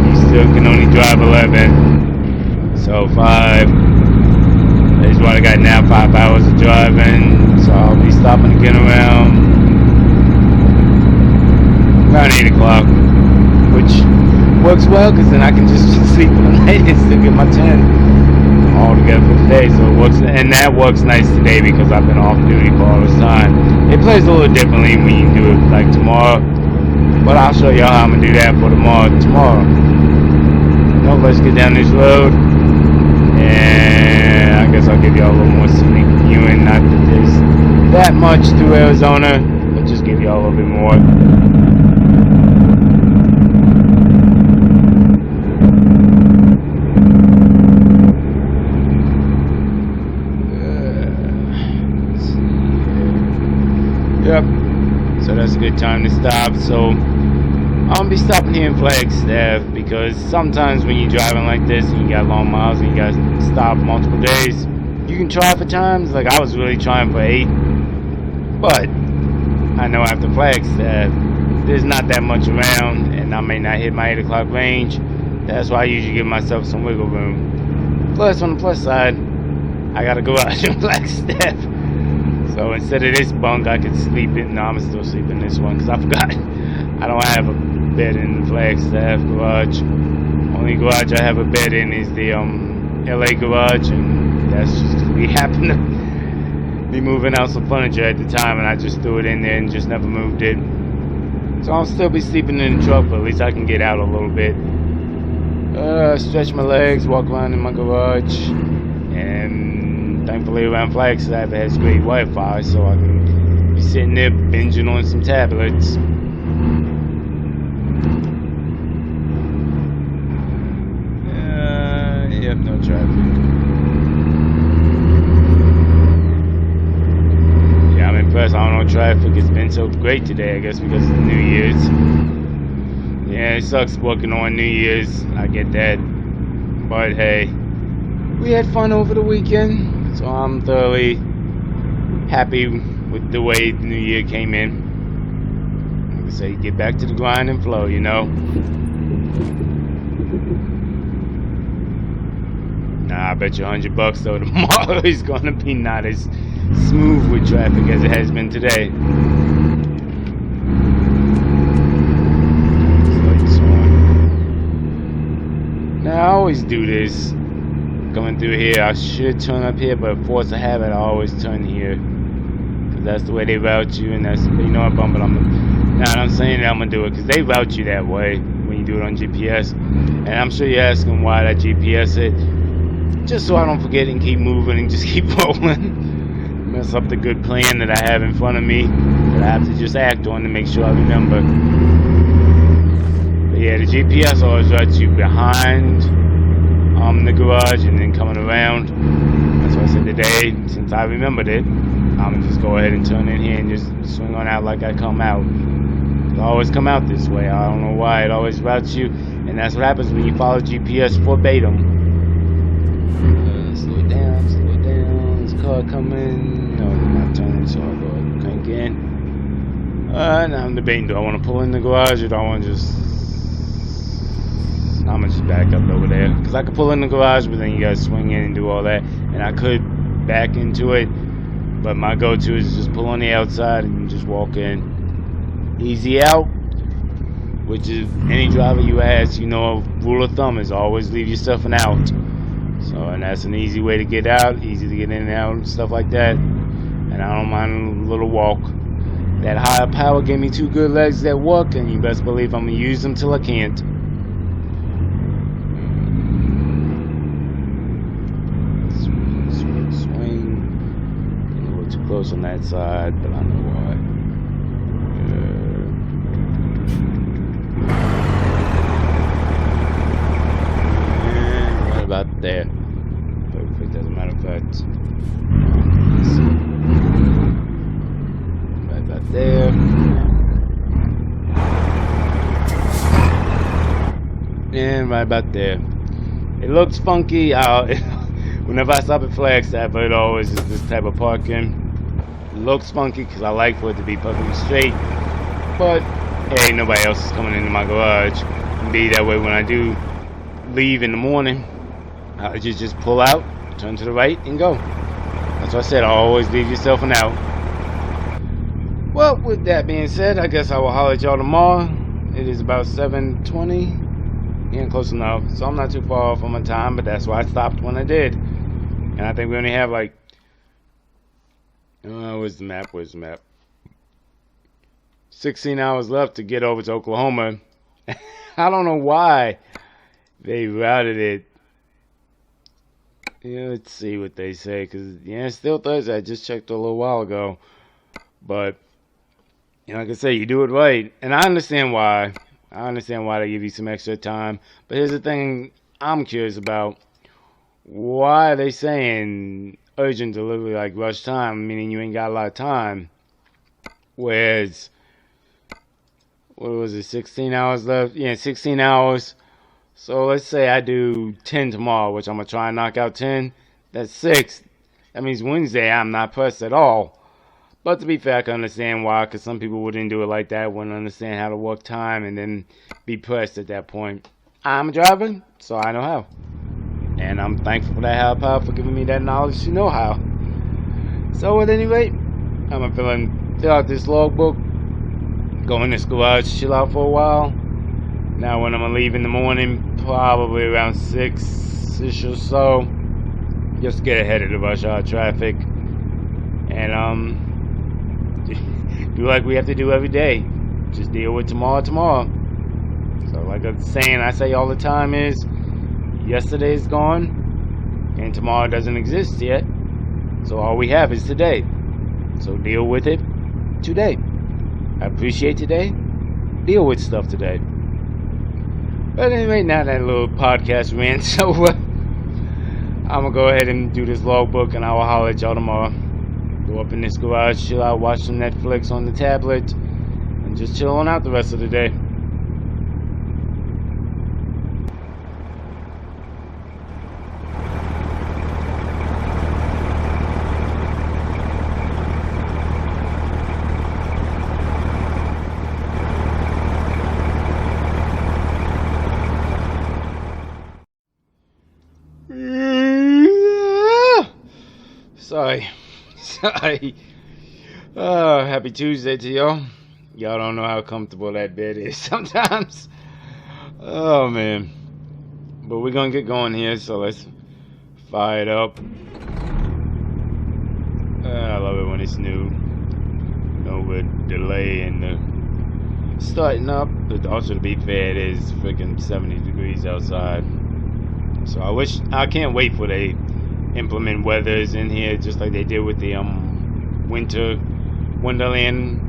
you still can only drive 11. So 5 is what I got now, 5 hours of driving. So I'll be stopping again around 8 o'clock, which works well, because then I can just sleep for the night and still get my 10 all together for the day. So it works, and that works nice today because I've been off duty for all this time. It plays a little differently when you do it like tomorrow, but I'll show y'all how I'm gonna do that for tomorrow. Now let's get down this road, and I guess I'll give y'all a little more scenic viewing. Not that there's that much through Arizona, but just give y'all a little bit more. Yep. So that's a good time to stop. So I'm gonna be stopping here in Flagstaff because sometimes when you're driving like this and you got long miles and you got to stop multiple days, you can try for times. Like I was really trying for 8, but I know after Flagstaff, there's not that much around, and I may not hit my 8 o'clock range. That's why I usually give myself some wiggle room. Plus, on the plus side, I got a garage in Flagstaff. So instead of this bunk, I could sleep in. No, I'm still sleeping in this one because I forgot. I don't have a bed in the Flagstaff garage. Only garage I have a bed in is the LA garage, and that's just we happened to be moving out some furniture at the time, and I just threw it in there and just never moved it. So I'll still be sleeping in the truck, but at least I can get out a little bit. Stretch my legs, walk around in my garage, and thankfully around Flagstaff it has great Wi-Fi, so I can be sitting there binging on some tablets. Yep, no traffic. Yeah, I'm impressed. I don't know, traffic has been so great today, I guess because of New Year's. Yeah, it sucks working on New Year's. I get that. But hey, we had fun over the weekend, so I'm thoroughly happy with the way the New Year came in. Like I say, get back to the grind and flow, you know? Nah, I bet you $100 though tomorrow is gonna be not as smooth with traffic as it has been today. Now I always do this coming through here. I should turn up here, but force of habit, I always turn here because that's the way they route you, and that's, you know what, but I'm saying that I'm gonna do it because they route you that way when you do it on GPS, and I'm sure you're asking why that GPS it. Just so I don't forget and keep moving and just keep rolling. Mess up the good plan that I have in front of me that I have to just act on to make sure I remember. But yeah, the GPS always runs you behind the garage and then coming around. That's why I said today, since I remembered it, I'm gonna just go ahead and turn in here and just swing on out like I come out. I always come out this way. I don't know why. It always routes you, and that's what happens when you follow GPS verbatim. Slow it down, there's a car coming. No, they're not turning, so I'll go ahead and crank in. Now I'm debating, do I want to pull in the garage or do I want to just... I'm going to just back up over there. Because I could pull in the garage, but then you got to swing in and do all that. And I could back into it, but my go-to is just pull on the outside and just walk in. Easy out, which is any driver you ask, you know, rule of thumb is always leave yourself an out. So, and that's an easy way to get out, easy to get in and out and stuff like that. And I don't mind a little walk. That higher power gave me 2 good legs that work, and you best believe I'm going to use them till I can't. Swing. A little too close on that side, but I know why. Right about there. Perfect, as a matter of fact. Right about there. And right about there. It looks funky. Whenever I stop at Flagstaff, it always is this type of parking. It looks funky because I like for it to be perfectly straight. But, hey, nobody else is coming into my garage. And be that way when I do leave in the morning. I just pull out, turn to the right, and go. That's what I said. I always leave yourself an out. Well, with that being said, I guess I will holler at y'all tomorrow. It is about 7:20. Getting close enough. So I'm not too far off on my time, but that's why I stopped when I did. And I think we only have like... where's the map? 16 hours left to get over to Oklahoma. I don't know why they routed it. Yeah, let's see what they say, because, yeah, it's still Thursday. I just checked a little while ago. But, you know, like I say, you do it right. And I understand why. I understand why they give you some extra time. But here's the thing I'm curious about. Why are they saying urgent delivery, like rush time, meaning you ain't got a lot of time? Whereas what was it, 16 hours left? Yeah, 16 hours. So let's say I do 10 tomorrow, which I'm going to try and knock out 10. That's 6. That means Wednesday I'm not pressed at all. But to be fair, I can understand why, because some people wouldn't do it like that, wouldn't understand how to work time and then be pressed at that point. I'm a driver, so I know how. And I'm thankful for that higher power for giving me that knowledge to know how. So at any rate, I'm going to fill out this logbook, go in this garage, chill out for a while. Now when I'm going to leave in the morning, probably around 6-ish or so, just get ahead of the rush hour traffic. And do like we have to do every day. Just deal with tomorrow. So like a saying I say all the time is, yesterday's gone and tomorrow doesn't exist yet. So all we have is today. So deal with it today. I appreciate today. Deal with stuff today. But anyway, now that little podcast rant's over, I'm going to go ahead and do this logbook and I will holler at y'all tomorrow. Go up in this garage, chill out, watch some Netflix on the tablet, and just chill on out the rest of the day. Sorry. Happy Tuesday to y'all. Y'all don't know how comfortable that bed is sometimes. Oh, man. But we're going to get going here, so let's fire it up. I love it when it's new. No delay in the starting up. But also, to be fair, it is freaking 70 degrees outside. So I can't wait for they implement weathers in here just like they did with the winter Wonderland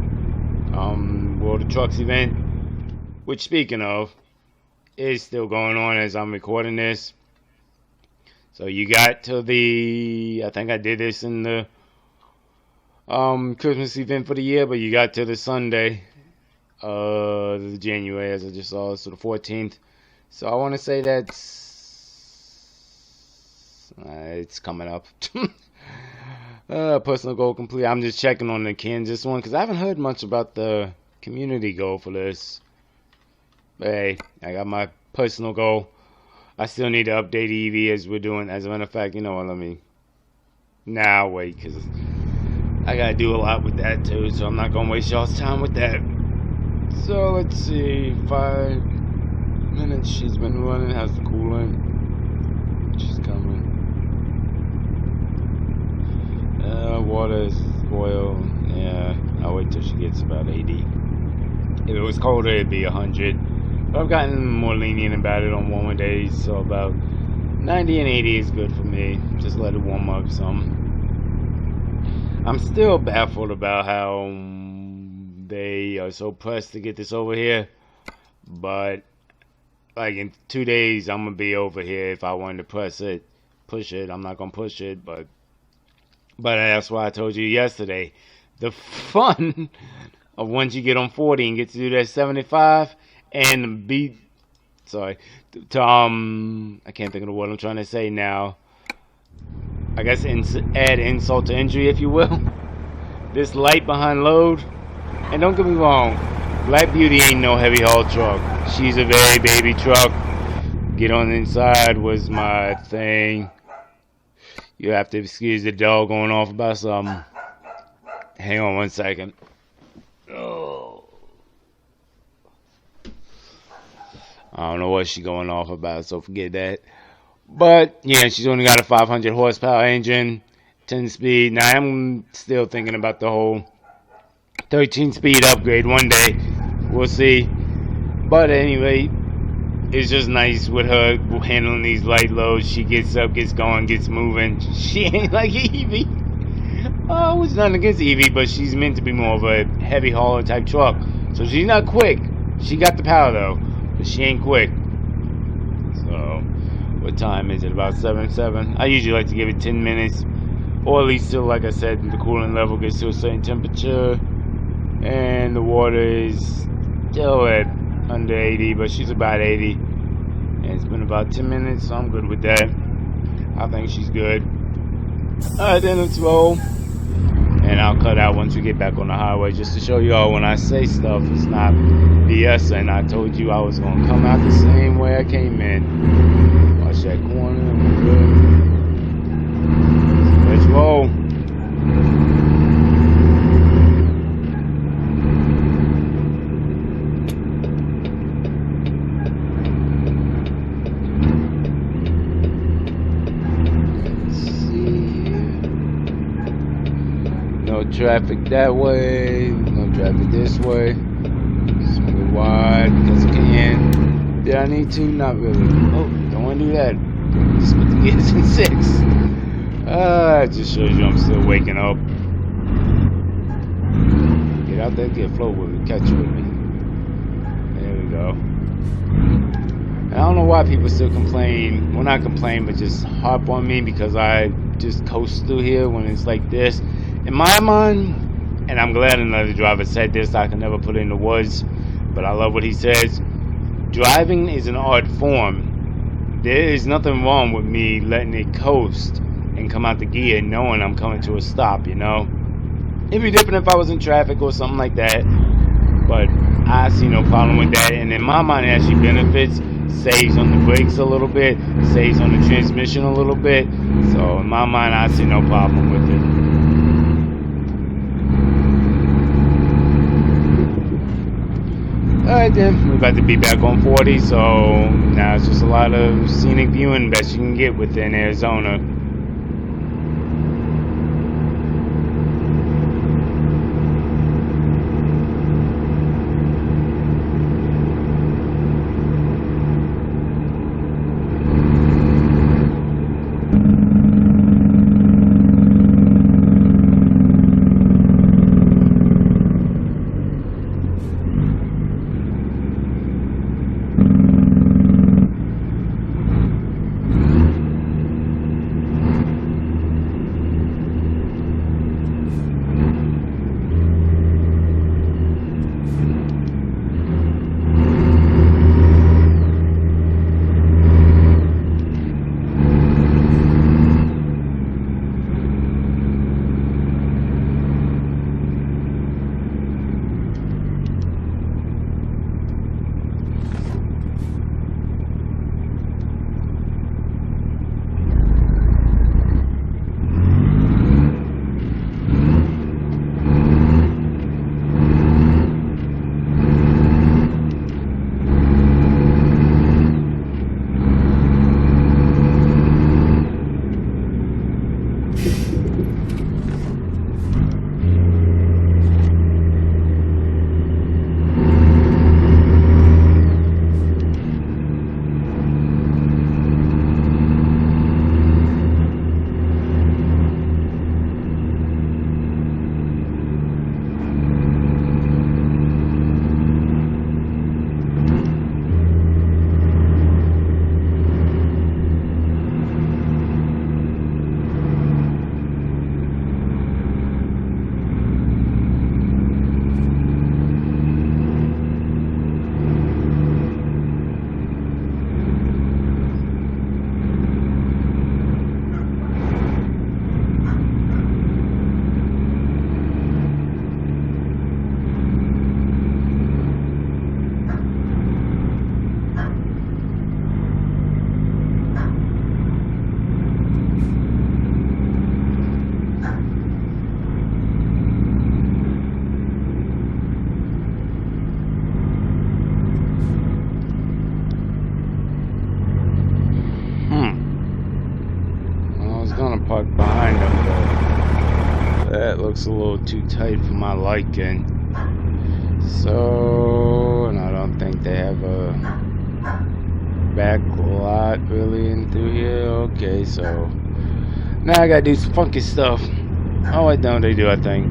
World of Trucks event, which, speaking of, is still going on as I'm recording this. So you got to I think I did this in the Christmas event for the year, but you got to the Sunday the January, as I just saw, so the 14th. So I want to say that's it's coming up. Personal goal complete. I'm just checking on the Kansas one because I haven't heard much about the community goal for this. But hey, I got my personal goal. I still need to update EV as we're doing. As a matter of fact, you know what? Let me now wait because I gotta do a lot with that too. So I'm not gonna waste y'all's time with that. So let's see, 5 minutes she's been running. How's the coolant? She's coming. Water is oil. Yeah, I'll wait till she gets about 80. If it was colder, it'd be 100. But I've gotten more lenient about it on warmer days, so about 90 and 80 is good for me. Just let it warm up some. I'm still baffled about how they are so pressed to get this over here. But like in 2 days, I'm gonna be over here. If I wanted to push it. I'm not gonna push it, but that's why I told you yesterday. The fun of once you get on 40 and get to do that 75 and I can't think of the word I'm trying to say now. I guess add insult to injury, if you will. This light behind load, and don't get me wrong, Black Beauty ain't no heavy haul truck. She's a very baby truck. Get on the inside was my thing. You have to excuse the dog going off about something. Hang on 1 second. Oh. I don't know what she's going off about, so forget that. But yeah, she's only got a 500 horsepower engine, 10 speed. Now I'm still thinking about the whole 13 speed upgrade one day. We'll see. But anyway, it's just nice with her handling these light loads. She gets up, gets going, gets moving. She ain't like Evie. Oh, it's nothing against Evie, but she's meant to be more of a heavy hauler type truck. So she's not quick. She got the power though, but she ain't quick. So, what time is it? About 7. I usually like to give it 10 minutes, or at least till, like I said, the coolant level gets to a certain temperature, and the water is still at under 80, but she's about 80. And it's been about 10 minutes, so I'm good with that. I think she's good. Alright, then it's slow. And I'll cut out once we get back on the highway, just to show y'all when I say stuff, it's not BS. And I told you I was going to come out the same way I came in. Watch that corner. We're good. Let's roll. No traffic that way, no traffic this way. Swing it wide because I can. Did I need to? Not really. Oh, don't want to do that. Just put the gears in 6. It just shows you I'm still waking up. Get out there, get flow with me, catch with me. There we go. And I don't know why people still complain. Well, not complain, but just harp on me because I just coast through here when it's like this. In my mind, and I'm glad another driver said this, I can never put it into words, but I love what he says. Driving is an art form. There is nothing wrong with me letting it coast and come out the gear knowing I'm coming to a stop, you know? It'd be different if I was in traffic or something like that, but I see no problem with that. And in my mind, it actually benefits. Saves on the brakes a little bit, saves on the transmission a little bit. So in my mind, I see no problem with it. Alright then, we're about to be back on 40, so now it's just a lot of scenic viewing best you can get within Arizona. Park behind them, but that looks a little too tight for my liking. So, and I don't think they have a back lot really in through here. Okay, so now I gotta do some funky stuff. Oh wait, no, they do, I think.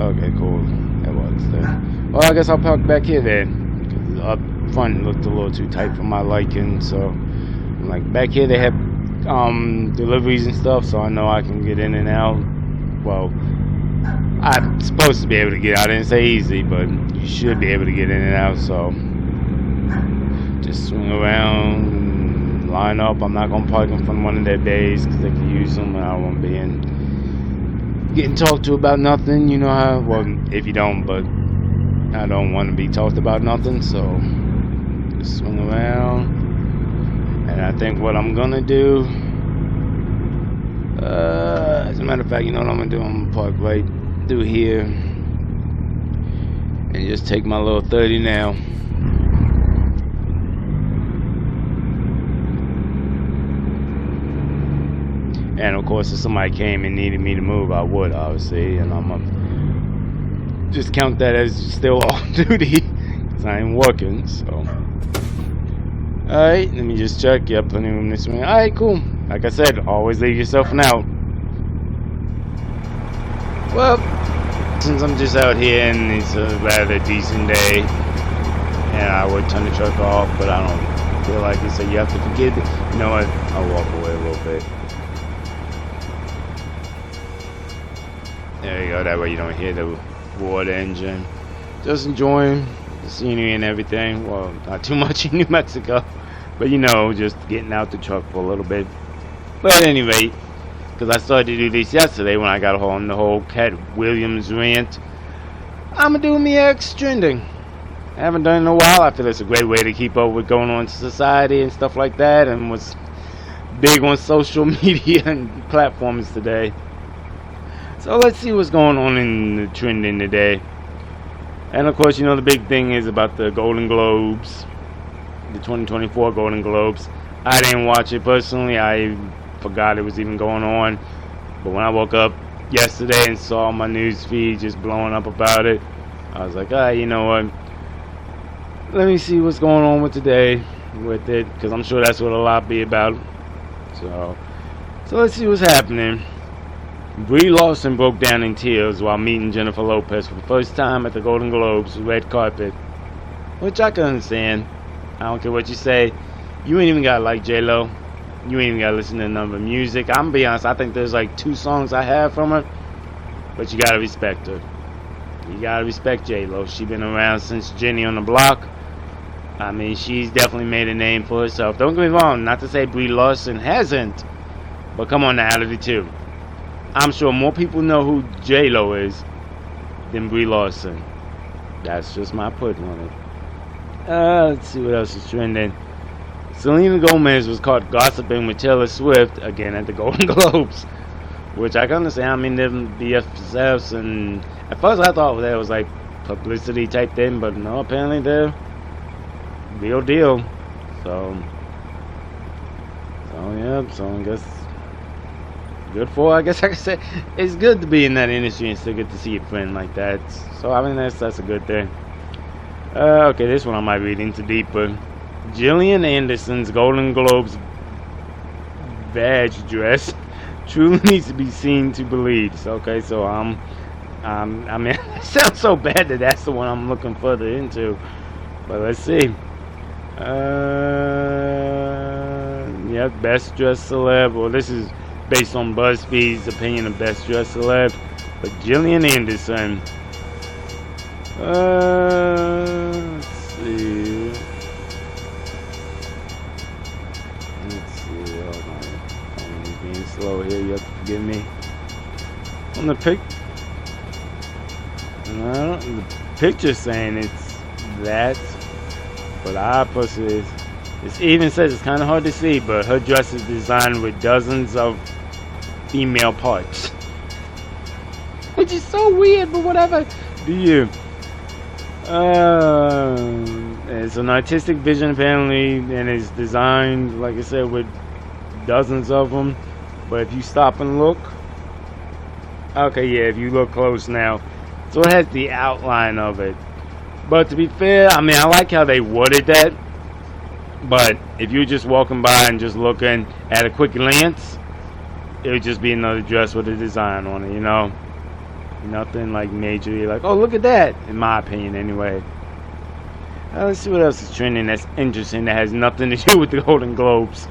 Okay, cool. That works then. Well, I guess I'll park back here then. Up front looked a little too tight for my liking, so like back here they have deliveries and stuff, so I know I can get in and out. Well, I'm supposed to be able to get out. I didn't say easy, but you should be able to get in and out. So just swing around, line up. I'm not gonna park in front of one of their bays because they can use them, and I won't be getting talked to about nothing. You know how? Well, if you don't, but I don't want to be talked about nothing. So just swing around. And I think what I'm gonna do, as a matter of fact, you know what I'm gonna do? I'm gonna park right through here and just take my little 30 now. And of course, if somebody came and needed me to move, I would, obviously. And I'm gonna just count that as still off duty because I ain't working. So. Alright, let me just check. Yeah, plenty of room this way. Alright, cool. Like I said, always leave yourself an out. Well, since I'm just out here and it's a rather decent day, and I would turn the truck off, but I don't feel like it, so you have to forgive it. You know what? I'll walk away a little bit. There you go. That way you don't hear the water engine. Just enjoying the scenery and everything. Well, not too much in New Mexico, but you know, just getting out the truck for a little bit. But at any rate, because I started to do this yesterday when I got on the whole Cat Williams rant, I'm gonna do me X trending. I haven't done it in a while. I feel it's a great way to keep up with going on in society and stuff like that, and what's big on social media and platforms today. So let's see what's going on in the trending today. And of course, you know, the big thing is about the Golden Globes, the 2024 Golden Globes. I didn't watch it personally. I forgot it was even going on. But when I woke up yesterday and saw my news feed just blowing up about it, I was like, you know what? Let me see what's going on with today with it, because I'm sure that's what a lot be about. So let's see what's happening. Brie Larson broke down in tears while meeting Jennifer Lopez for the first time at the Golden Globes red carpet, which I can understand. I don't care what you say. You ain't even gotta like J-Lo. You ain't even gotta listen to none of her music. I'm gonna be honest, I think there's like 2 songs I have from her, but you gotta respect her. You gotta respect J-Lo. She been around since Jenny on the Block. I mean, she's definitely made a name for herself. Don't get me wrong, not to say Brie Larson hasn't, but come on now, out of the two, I'm sure more people know who J-Lo is than Brie Larson. That's just my put on it. Let's see what else is trending. Selena Gomez was caught gossiping with Taylor Swift again at the Golden Globes, which I can understand. I mean, them BFFs, and at first I thought that was like publicity type thing, but no, apparently they're real deal. So yeah, so I guess good for her. I guess I could say it's good to be in that industry and still get to see a friend like that. So I mean, that's a good thing. Okay, this one I might read into deeper. Gillian Anderson's Golden Globes badge dress truly needs to be seen to believe. So, okay, so I mean, it sounds so bad that that's the one I'm looking further into. But let's see. Yeah, best dressed celeb. Well, this is based on BuzzFeed's opinion of best dressed celeb. But Gillian Anderson. Let's see. Hold on. I'm being slow here. You have to forgive me. On the the picture saying it's that, but I personally, it even says it's kind of hard to see, but her dress is designed with dozens of female parts, which is so weird, but whatever. Do you? It's an artistic vision apparently, and it's designed, like I said, with dozens of them. But if you stop and look, okay, yeah, if you look close now, so it has the outline of it. But to be fair, I mean, I like how they worded that. But if you're just walking by and just looking at a quick glance, it would just be another dress with a design on it, you know? Nothing like major. You're like, oh, look at that, in my opinion, anyway. Let's see what else is trending that's interesting that has nothing to do with the Golden Globes.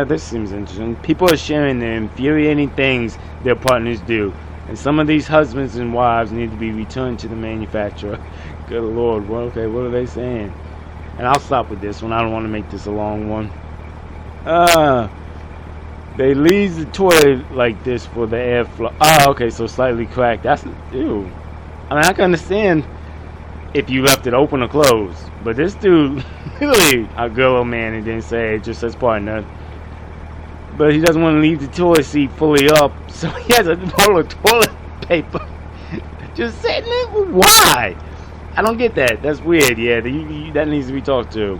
This seems interesting. People are sharing the infuriating things their partners do, and some of these husbands and wives need to be returned to the manufacturer. Good Lord, well, okay, what are they saying? And I'll stop with this one. I don't want to make this a long one. They leave the toilet like this for the airflow. Oh, okay, so slightly cracked. That's ew. I mean, I can understand if you left it open or closed, but this dude, really a good old man, and didn't say it, just says partner. But he doesn't want to leave the toilet seat fully up, so he has a roll of toilet paper just sitting there. Why? I don't get that. That's weird. Yeah, that needs to be talked to.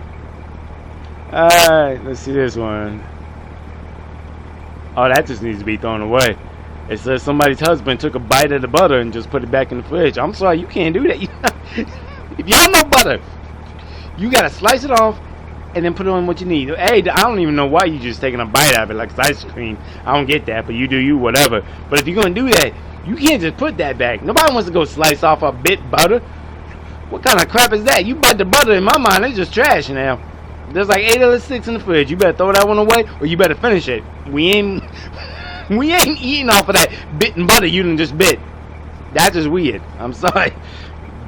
Alright, let's see this one. Oh, that just needs to be thrown away. It says somebody's husband took a bite of the butter and just put it back in the fridge. I'm sorry, you can't do that. If y'all know butter, you gotta slice it off and then put it on what you need. Hey, I don't even know why you just taking a bite out of it like it's ice cream. I don't get that, but you do you, whatever. But if you're gonna do that, you can't just put that back. Nobody wants to go slice off a bit butter. What kind of crap is that? You bite the butter, in my mind, it's just trash now. There's like 8 other sticks in the fridge. You better throw that one away, or you better finish it. We ain't eating off of that bit and butter you done just bit. That's just weird. I'm sorry.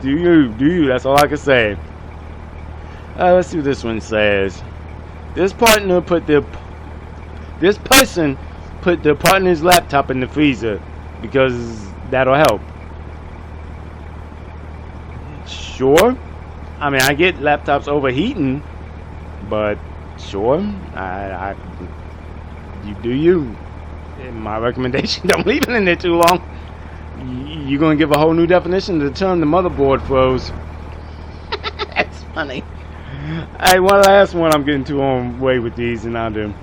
Do you? That's all I can say. Let's see what this one says. This person put their partner's laptop in the freezer because that'll help. Sure. I mean, I get laptops overheating, but sure. You do you. My recommendation, don't leave it in there too long. You're going to give a whole new definition to the term the motherboard froze. That's funny. Alright, one last one. I'm getting too on way with these, and I do.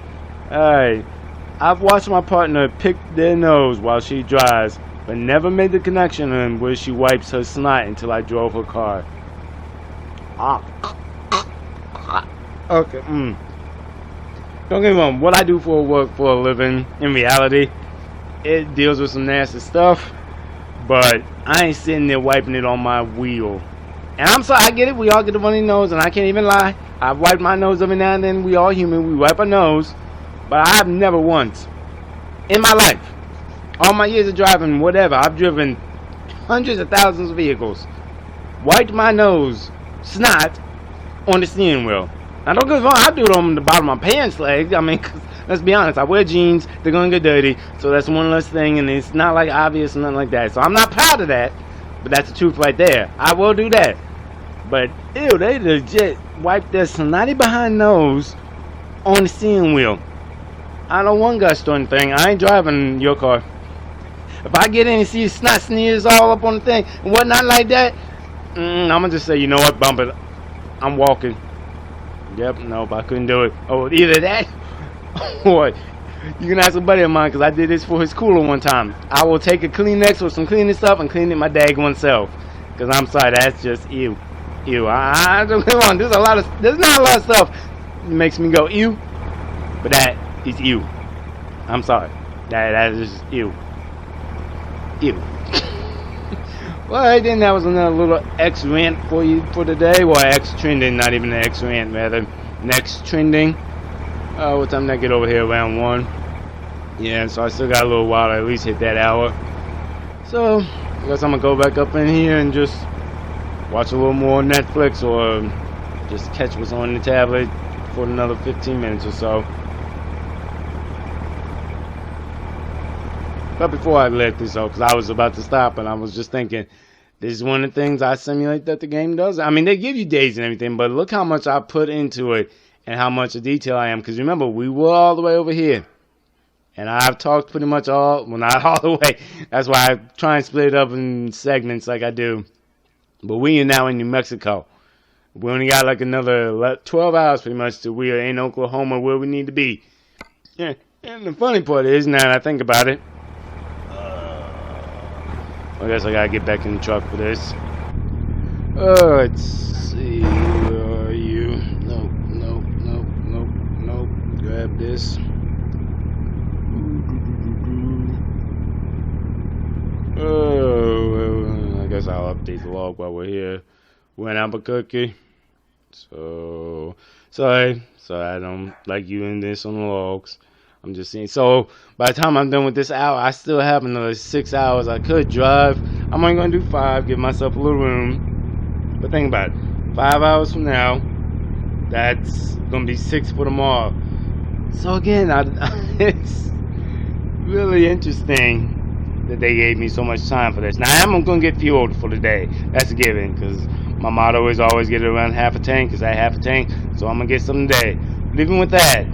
Alright. I've watched my partner pick their nose while she drives, but never made the connection in where she wipes her snot until I drove her car. Okay, Don't get me wrong, what I do for work for a living, in reality, it deals with some nasty stuff, but I ain't sitting there wiping it on my wheel. And I'm sorry, I get it, we all get a runny nose, and I can't even lie. I've wiped my nose every now and then, we all human, we wipe our nose, but I've never once, in my life, all my years of driving, whatever, I've driven hundreds of thousands of vehicles, wiped my nose, snot, on the steering wheel. Now don't get me wrong, I do it on the bottom of my pants leg. I mean, 'cause let's be honest, I wear jeans, they're gonna get dirty, so that's one less thing, and it's not like obvious or nothing like that. So I'm not proud of that, but that's the truth right there. I will do that. But ew, they legit wipe their snotty behind nose on the steering wheel. I know one guy starting thing, I ain't driving your car. If I get in and see snot sneers all up on the thing and whatnot like that, I'm gonna just say, you know what, bump it. I'm walking. Yep, nope, I couldn't do it. Oh, either that, or you can ask a buddy of mine, because I did this for his cooler one time. I will take a Kleenex or some cleaning stuff and clean it my daggone self. Because I'm sorry, that's just ew. Ew. I don't get wrong, there's not a lot of stuff that makes me go ew, but that is ew. I'm sorry. That is just ew. Ew. Well, then that was another little X rant for you for today. Well, X trending, not even an X rant, rather. Next trending. What time did I get over here? Around 1. Yeah, so I still got a little while to at least hit that hour. So, I guess I'm going to go back up in here and just watch a little more Netflix or just catch what's on the tablet for another 15 minutes or so. But before I let this out, because I was about to stop and I was just thinking, this is one of the things I simulate that the game does. I mean, they give you days and everything, but look how much I put into it and how much of detail I am. Because remember, we were all the way over here. And I've talked pretty much all, well, not all the way. That's why I try and split it up in segments like I do. But we are now in New Mexico. We only got like another 12 hours pretty much till we are in Oklahoma where we need to be. Yeah. And the funny part is, now that I think about it, I guess I gotta get back in the truck for this. Let's see. Where are you? Nope. Grab this. I guess I'll update the log while we're here. We're in Albuquerque. So, sorry I don't like you in this on the logs. I'm just saying. So, by the time I'm done with this hour, I still have another 6 hours I could drive. I'm only going to do 5, give myself a little room. But think about it. 5 hours from now, that's going to be 6 for tomorrow. So, again, it's really interesting that they gave me so much time for this. Now, I am going to get fueled for the day. That's a given, because my motto is always get it around half a tank, because I have a tank, so I'm going to get some today. But even with that,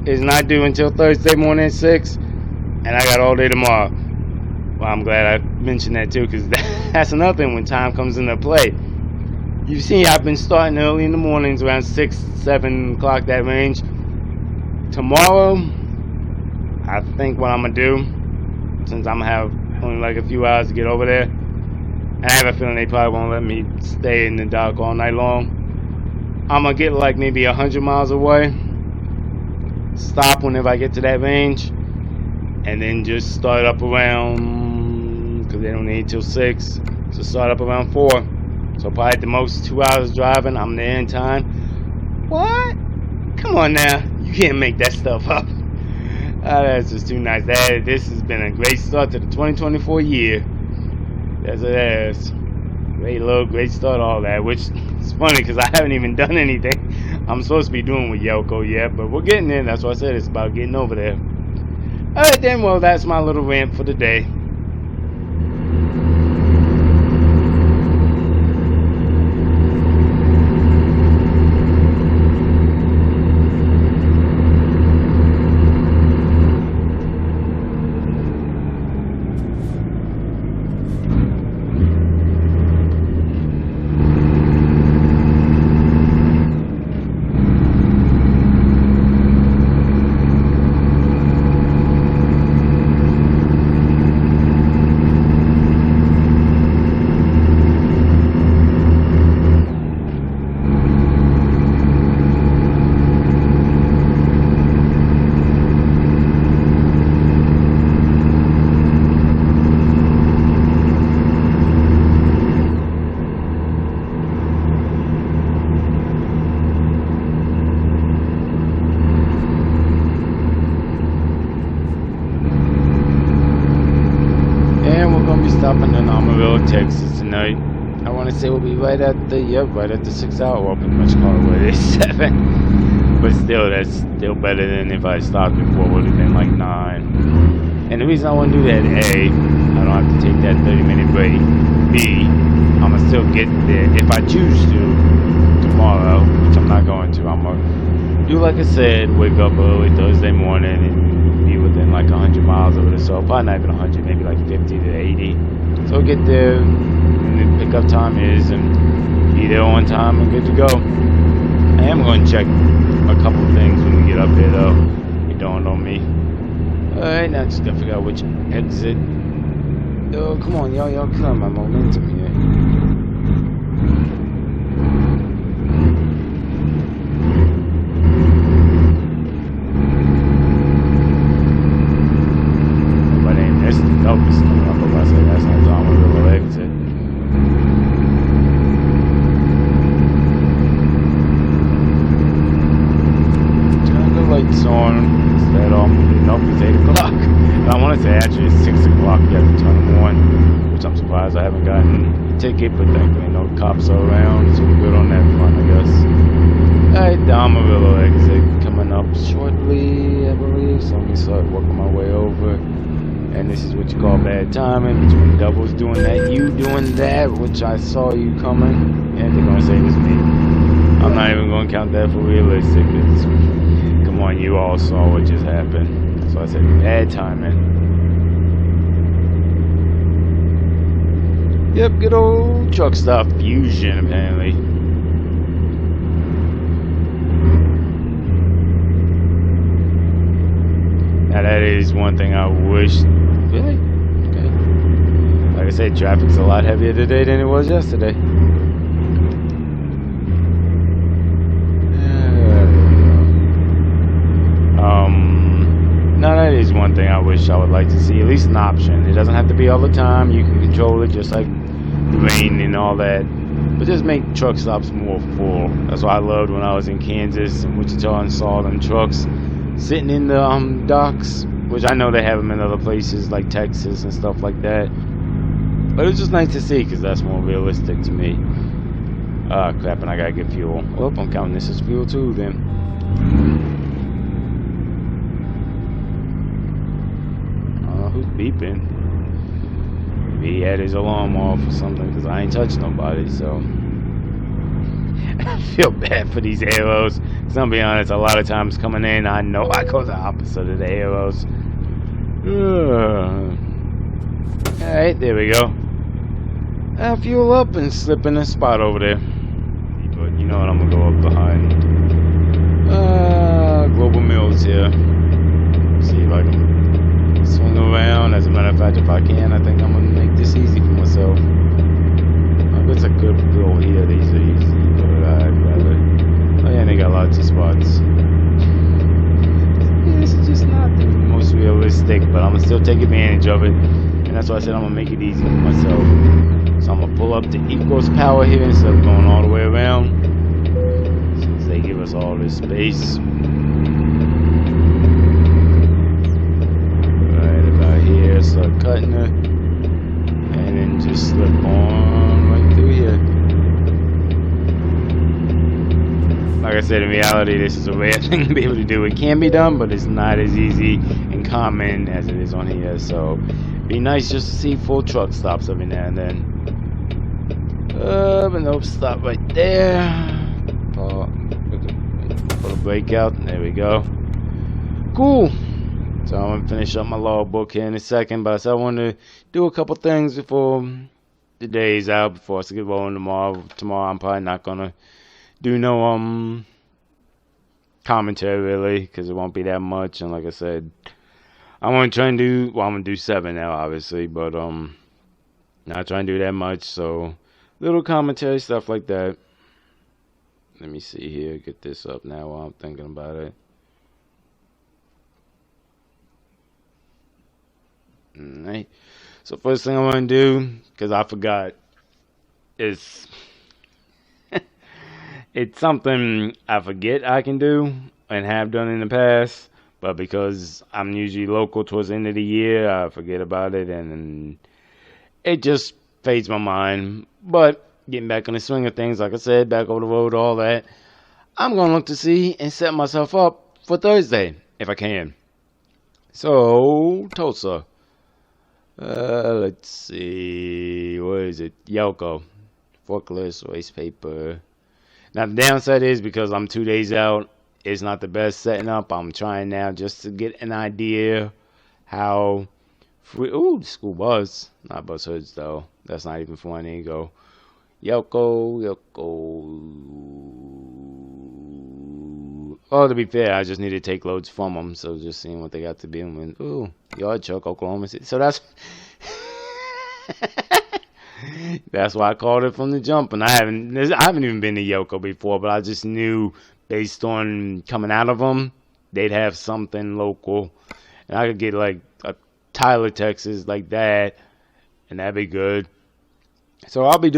it's not due until Thursday morning at 6, and I got all day tomorrow. Well, I'm glad I mentioned that too, because that's another thing when time comes into play. You see, I've been starting early in the mornings, around 6, 7 o'clock, that range. Tomorrow, I think what I'm going to do, since I'm going to have only like a few hours to get over there, and I have a feeling they probably won't let me stay in the dark all night long, I'm going to get like maybe 100 miles away, stop whenever I get to that range, and then just start up around, because they don't need till 6, so start up around 4. So probably at the most 2 hours driving, I'm there in time. What? Come on now, you can't make that stuff up. That's just too nice. This has been a great start to the 2024 year. Yes, it has. Great look, great start, all that. Which is funny because I haven't even done anything I'm supposed to be doing with Yelko yet, but we're getting there. That's why I said it's about getting over there. Alright then, well, that's my little rant for the day. Stopping in Amarillo, Texas tonight. I want to say we'll be right at the 6 hour. Well, pretty much call it what it is, 7. But still, that's still better than if I stopped before. Would have been like 9. And the reason I want to do that, A, I don't have to take that 30-minute break. B, I'm gonna still get there if I choose to tomorrow, which I'm not going to. I'm gonna do like I said, wake up early Thursday morning and be within like 100 miles of it or so. Probably not even 100, maybe like 50 to 80. So get there and the pickup time is, and be there on time and good to go. I am going to check a couple things when we get up there though. It dawned on me. Alright, now just gotta figure out which exit. Oh, come on, y'all killing my momentum here. It's coming up, I say that's not the Amarillo exit. Turn the lights on instead of, nope, it's 8 o'clock. I want to say actually it's 6 o'clock, you have to turn them on, which I'm surprised I haven't gotten a ticket, but thankfully no cops are around, so we're good on that front, I guess. Alright, the Amarillo exit coming up shortly, I believe, so let me start working my way over. And this is what you call bad timing, between doubles doing that, you doing that, which I saw you coming, and they're going to say it was me. I'm not even going to count that for realistic, because, come on, you all saw what just happened. So I said bad timing. Yep, good old truck stop Fusion, apparently. Now that is one thing I wish. Really? Okay. Like I said, traffic's a lot heavier today than it was yesterday. Now that is one thing I wish I would like to see, at least an option. It doesn't have to be all the time. You can control it just like the rain and all that. but just make truck stops more full. That's what I loved when I was in Kansas and Wichita and saw them trucks sitting in the docks, which I know they have them in other places like Texas and stuff like that. But it was just nice to see because that's more realistic to me. Crap, and I gotta get fuel. Well, I'm counting this as fuel too then. Who's beeping? Maybe he had his alarm off or something because I ain't touched nobody, so. I feel bad for these arrows. Cause I'll be honest, a lot of times coming in, I know I go the opposite of the arrows. Alright, there we go. I'll fuel up and slip in a spot over there. But you know what, I'm gonna go up behind Global Mills here. See if I can swing around. As a matter of fact, if I can, I think I'm gonna make this easy for myself. It's a good go here. These are easy, but I'd rather. Oh yeah, they got lots of spots. Yeah, this is just not the most realistic, but I'm gonna still take advantage of it. And that's why I said I'm gonna make it easy for myself. So I'm gonna pull up to equals power here instead of going all the way around. Since they give us all this space. Right about here, start cutting it. And then just slip on right through here. Like I said, in reality, this is a rare thing to be able to do. It can be done, but it's not as easy and common as it is on here. So, be nice just to see full truck stops every now and then. But nope, stop right there. Put a brake out. There we go. Cool. So I'm gonna finish up my logbook here in a second, but I want to do a couple things before the day's out, before I get rolling tomorrow. Tomorrow I'm probably not gonna do no commentary really, because it won't be that much. And like I said, I want to try and do. Well, I'm gonna do 7 now, obviously, but not trying to do that much. So little commentary stuff like that. Let me see here. Get this up now while I'm thinking about it. Alright. So first thing I want to do, because I forgot, is it's something I forget I can do and have done in the past, but because I'm usually local towards the end of the year, I forget about it and it just fades my mind. But getting back in the swing of things, like I said, back over the road, all that, I'm going to look to see and set myself up for Thursday, if I can. So, Tulsa. Let's see, what is it? Yelko. Forklift, waste paper. Now, the downside is because I'm 2 days out, it's not the best setting up. I'm trying now just to get an idea how free. Ooh, the school bus. Not bus hoods, though. That's not even funny. Go. Yelko. Oh, to be fair, I just need to take loads from them, so just seeing what they got to be with. Ooh, yard truck, Oklahoma City. So that's that's why I called it from the jump. And I haven't even been to Yelko before, but I just knew based on coming out of them, they'd have something local, and I could get like a Tyler, Texas, like that, and that'd be good. So I'll be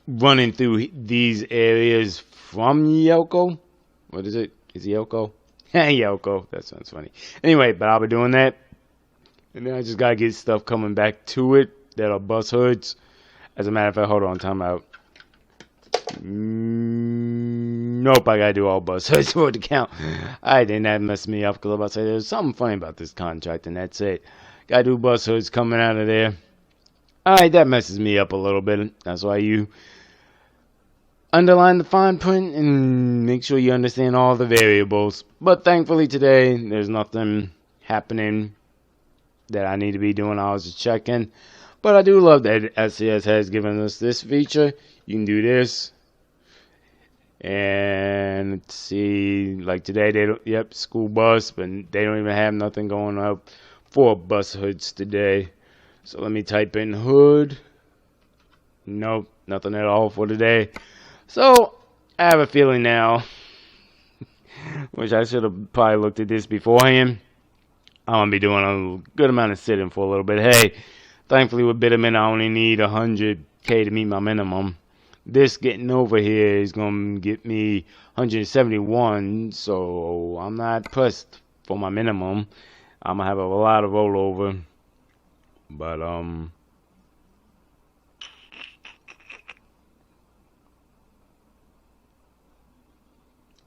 running through these areas from Yelko. What is it? Is it Yelko? Yelko. That sounds funny. Anyway, but I'll be doing that. And then I just gotta get stuff coming back to it that are bus hoods. As a matter of fact, hold on, time out. Nope, I gotta do all bus hoods for it to count. Alright, then that messed me up because I'm about to say there's something funny about this contract, and that's it. Gotta do bus hoods coming out of there. Alright, that messes me up a little bit. That's why you underline the fine print and make sure you understand all the variables. But thankfully today, there's nothing happening that I need to be doing. I was just checking. But I do love that SCS has given us this feature. You can do this. And let's see, like today, they don't, yep, school bus, but they don't even have nothing going up for bus hoods today. So let me type in hood. Nope, nothing at all for today. So, I have a feeling now, which I should have probably looked at this beforehand. I'm going to be doing a good amount of sitting for a little bit. Hey, thankfully with Bitterman, I only need 100K to meet my minimum. this getting over here is gonna get me 171, so I'm not pressed for my minimum. I'm gonna have a lot of rollover, but I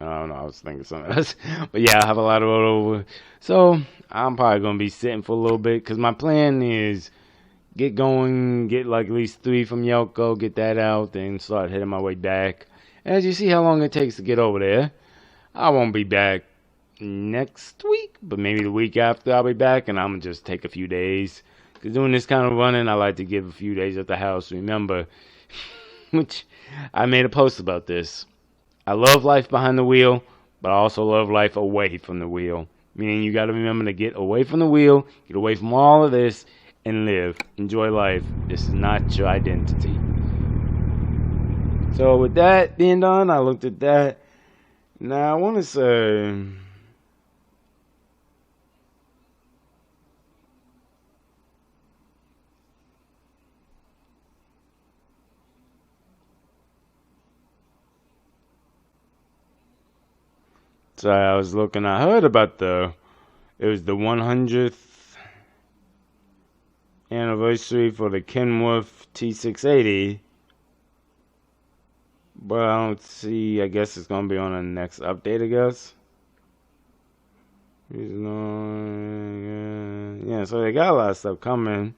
don't know, I was thinking something else. But yeah, I have a lot of rollover. So I'm probably going to be sitting for a little bit because my plan is get going, get like at least 3 from Yoko, get that out, then start heading my way back. As you see how long it takes to get over there, I won't be back next week, but maybe the week after I'll be back, and I'm going to just take a few days. Because doing this kind of running, I like to give a few days at the house. Remember, which I made a post about this. I love life behind the wheel, but I also love life away from the wheel. Meaning you got to remember to get away from the wheel, get away from all of this, and live. Enjoy life. This is not your identity. So with that being done, I looked at that. Now I want to say... Sorry, I was looking. I heard about it was the 100th anniversary for the Kenworth T680. But I don't see, I guess it's going to be on the next update, I guess. Yeah, so they got a lot of stuff coming.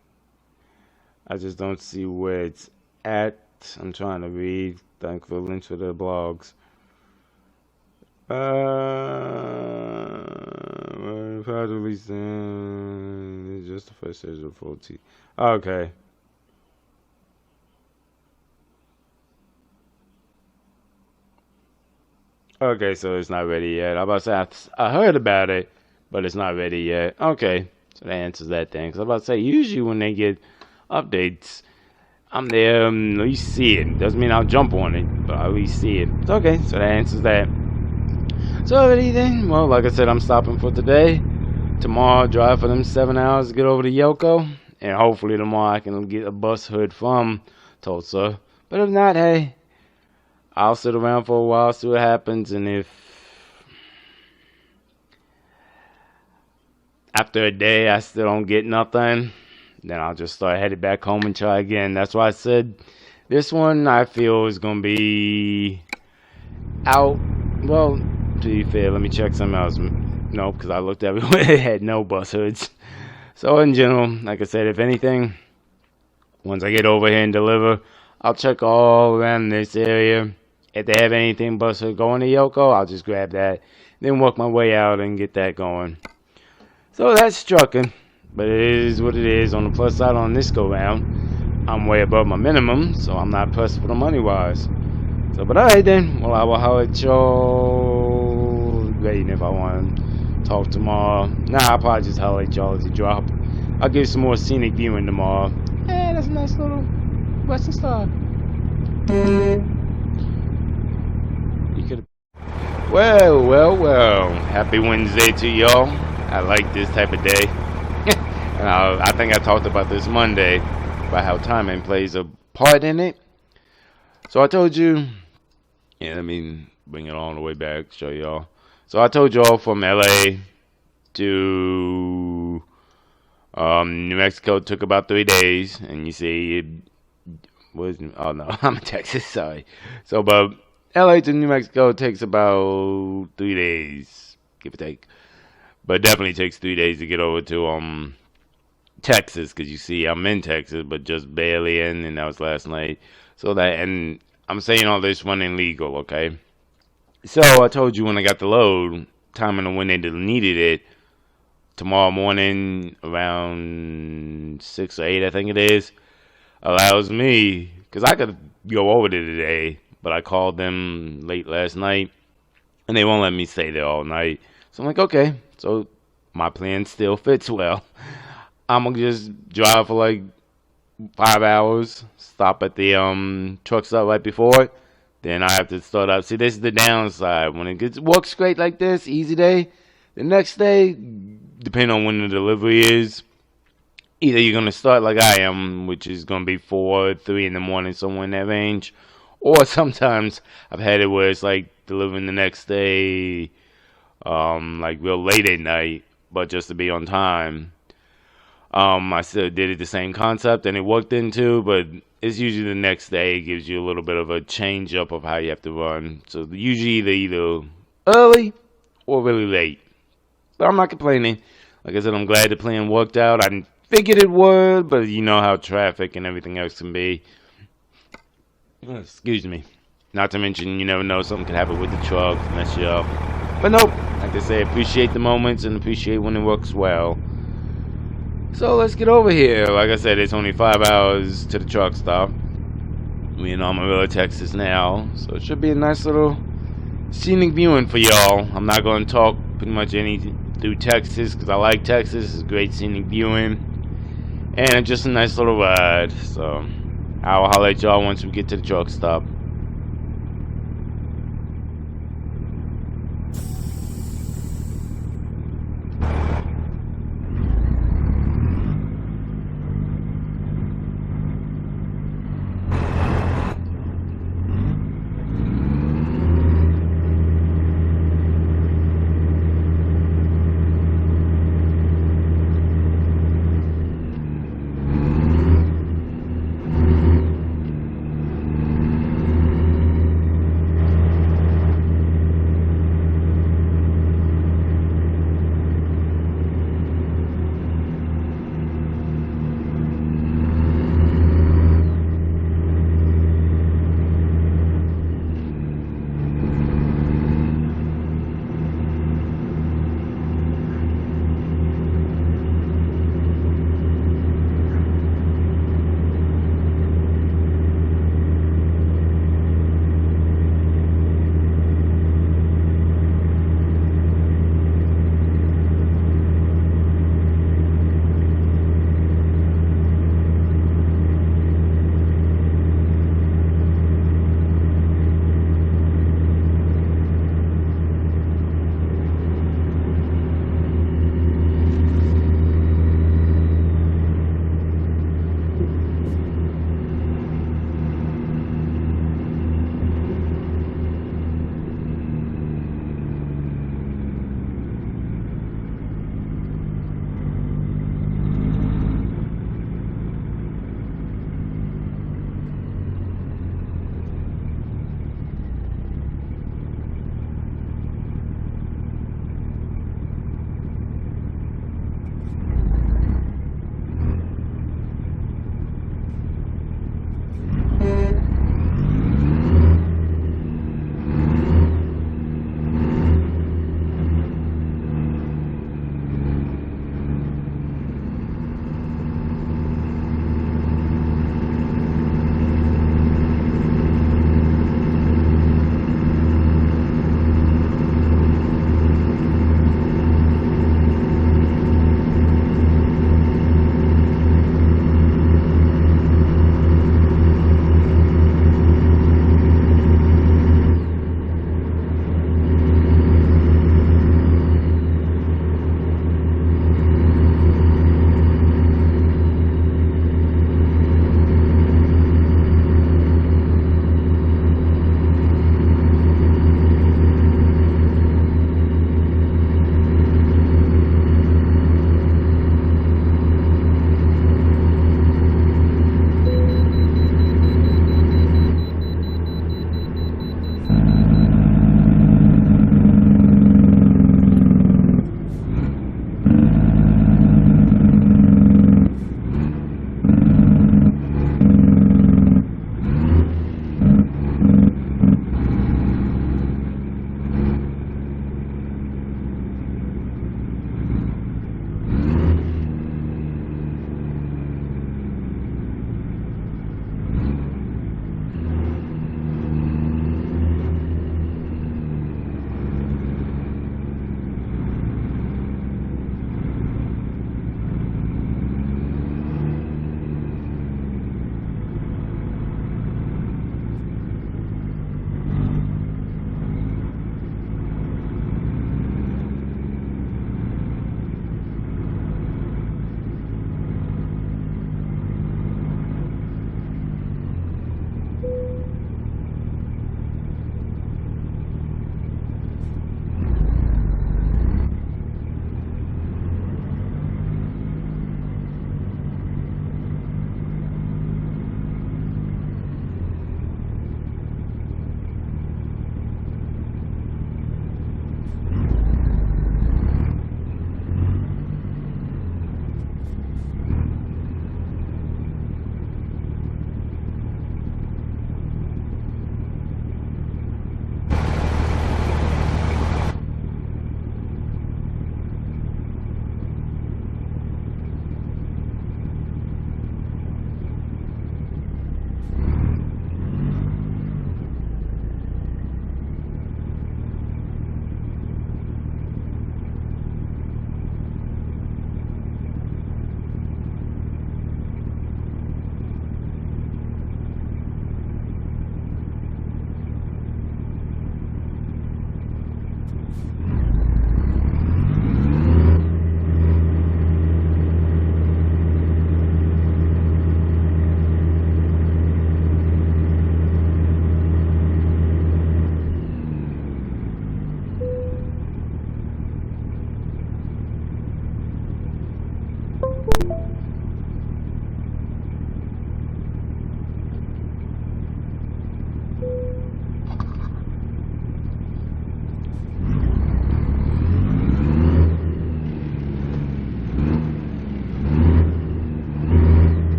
I just don't see where it's at. I'm trying to read. Thanks for links to the blogs. Probably just the first stage of 40. Okay. Okay, so it's not ready yet. I'm about to say, I heard about it, but it's not ready yet. Okay, so that answers that thing. Cause I'm about to say, usually when they get updates, I'm there, at least see it. Doesn't mean I'll jump on it, but I at least see it. Okay, so that answers that. So already then, well, like I said, I'm stopping for today. Tomorrow, I'll drive for them 7 hours to get over to Yoko. And hopefully tomorrow I can get a bus hood from Tulsa. But if not, hey, I'll sit around for a while, see what happens. And if after a day I still don't get nothing, then I'll just start headed back home and try again. That's why I said this one I feel is going to be out. Well, to be fair, let me check something else. No, because I looked everywhere. It had no bus hoods. So in general, like I said, if anything, once I get over here and deliver, I'll check all around this area. If they have anything bus hood going to Yoko, I'll just grab that. Then work my way out and get that going. So that's trucking. But it is what it is. On the plus side on this go round, I'm way above my minimum, so I'm not pressed for the money wise. So, but alright then. Well, I will holler at y'all. Waiting if I want to talk tomorrow. Nah, I'll probably just holler at y'all as a drop. I'll give some more scenic viewing tomorrow. Hey, that's a nice little Western Star. You could. Well. Happy Wednesday to y'all. I like this type of day. And I think I talked about this Monday about how timing plays a part in it. So I told you. Yeah, let me bring it all the way back, show y'all. So I told y'all from LA to New Mexico took about 3 days, and you see it was I'm in Texas, sorry. So but LA to New Mexico takes about 3 days, give or take. But it definitely takes 3 days to get over to Texas, because you see I'm in Texas, but just barely in, and that was last night. So that, and I'm saying all this running legal, okay? So I told you when I got the load, timing of when they needed it, tomorrow morning around 6 or 8, I think it is, allows me, because I could go over there today, but I called them late last night, and they won't let me stay there all night. So I'm like, okay, so my plan still fits well. I'm going to just drive for like 5 hours, stop at the truck stop right before it. Then I have to start up. See, this is the downside. When it works great like this, easy day, the next day, depending on when the delivery is, either you're going to start like I am, which is going to be 4, 3 in the morning, somewhere in that range, Or sometimes I've had it where it's like delivering the next day, like real late at night, but just to be on time. I still did it the same concept and it worked into, but it's usually the next day. It gives you a little bit of a change up of how you have to run. So usually they're either early or really late. But I'm not complaining. Like I said, I'm glad the plan worked out. I figured it would, but you know how traffic and everything else can be. Excuse me. Not to mention, you never know, something could happen with the truck, mess you up. But nope, like I say, appreciate the moments and appreciate when it works well. So let's get over here. Like I said, it's only 5 hours to the truck stop. We in Amarillo, Texas now, so it should be a nice little scenic viewing for y'all. I'm not going to talk pretty much anything through Texas because I like Texas. It's great scenic viewing and just a nice little ride. So I'll holler at y'all once we get to the truck stop.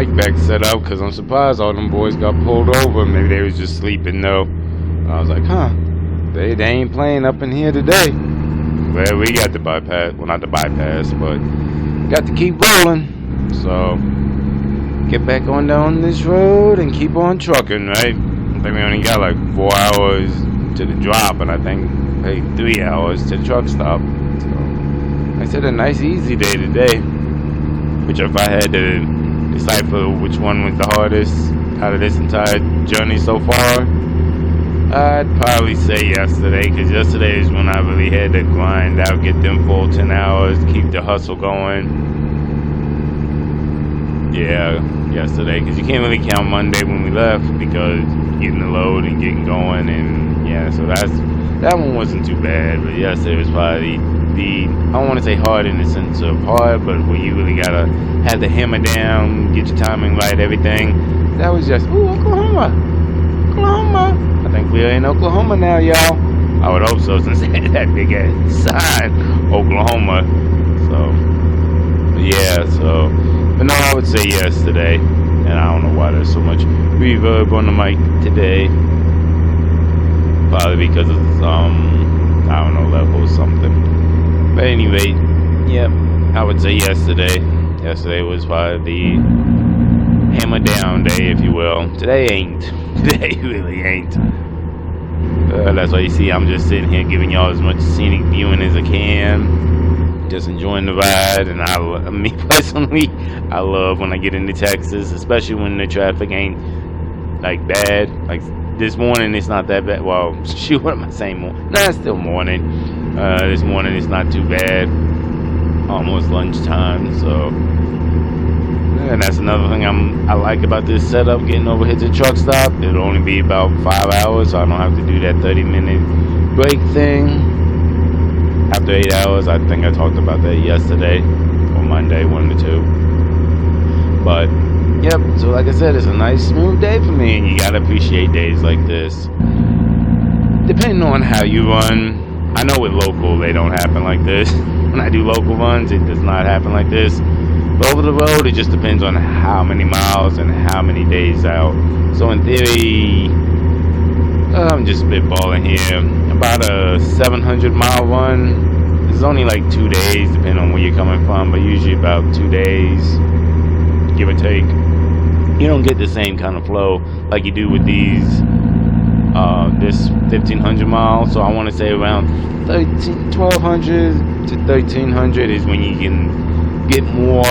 mic back set up because I'm surprised all them boys got pulled over. Maybe they was just sleeping though. I was like, huh, they ain't playing up in here today. Well, we got the bypass. Well, not the bypass, but got to keep rolling. So, get back on down this road and keep on trucking, right? I think we only got like 4 hours to the drop, and I think 3 hours to the truck stop. So, I said a nice easy day today. Which if I had to decipher which one was the hardest out of this entire journey so far, I'd probably say yesterday, because yesterday is when I really had to grind out, get them full 10 hours, keep the hustle going. Yeah, yesterday, because you can't really count Monday when we left, because getting the load and getting going, and yeah, so that one wasn't too bad, but yesterday was probably I don't want to say hard in the sense of hard, but where you really gotta have the hammer down, get your timing right, everything. That was just, Oklahoma. I think we're in Oklahoma now, y'all. I would hope so, since they had that big ass sign, Oklahoma. So, but no, I would say yesterday, and I don't know why there's so much reverb on the mic today. Probably because of I don't know, level or something. But anyway, yep, I would say yesterday. Yesterday was probably the hammer down day, if you will. Today ain't. Today really ain't. That's why you see I'm just sitting here giving y'all as much scenic viewing as I can. Just enjoying the ride. And me personally, I love when I get into Texas, especially when the traffic ain't like bad. Like this morning, it's not that bad. Well, shoot, what am I saying? Nah, it's still morning. This morning it's not too bad. Almost lunchtime, so and that's another thing I like about this setup, getting over here to the truck stop. It'll only be about 5 hours, so I don't have to do that 30-minute break thing. After 8 hours, I think I talked about that yesterday or Monday, 1 to 2. But yep, so like I said, it's a nice smooth day for me, and you gotta appreciate days like this. Depending on how you run, I know with local they don't happen like this. When I do local runs, it does not happen like this. But over the road, it just depends on how many miles and how many days out. So in theory, I'm just spitballing here. About a 700-mile run. It's only like 2 days, depending on where you're coming from, but usually about 2 days, give or take. You don't get the same kind of flow like you do with these. This 1,500 miles, so I want to say around 1,200 to 1,300 is when you can get more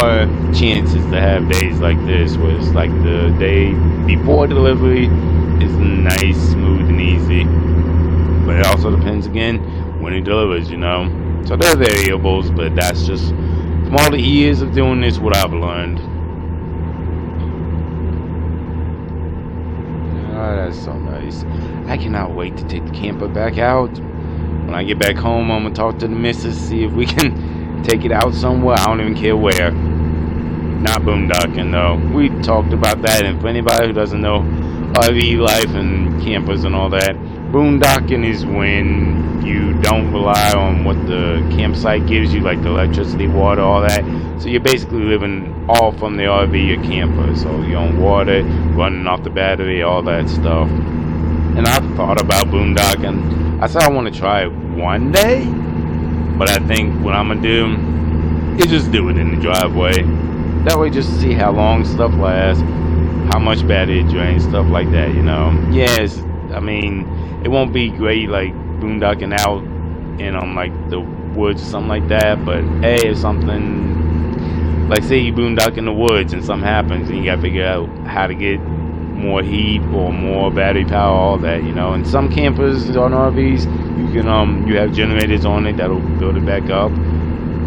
chances to have days like this, where it's like the day before delivery is nice, smooth, and easy. But it also depends again when it delivers, you know. So there are variables, but that's just from all the years of doing this, what I've learned. Oh, that's so nice. I cannot wait to take the camper back out. When I get back home, I'm going to talk to the missus, see if we can take it out somewhere. I don't even care where. Not boondocking, though. We talked about that, and for anybody who doesn't know RV life and campers and all that, boondocking is when you don't rely on what the campsite gives you, like the electricity, water, all that. So you're basically living all from the RV or camper. So you own water, running off the battery, all that stuff. And I've thought about boondocking. I said I want to try it one day, but I think what I'm going to do is just do it in the driveway. That way just see how long stuff lasts, how much battery it drains, stuff like that, you know. Yes, I mean, it won't be great like boondocking out in like the woods or something like that, but hey, if something, like say you boondock in the woods and something happens and you got to figure out how to get more heat or more battery power, all that, you know. And some campers on RVs, you can you have generators on it that'll build it back up.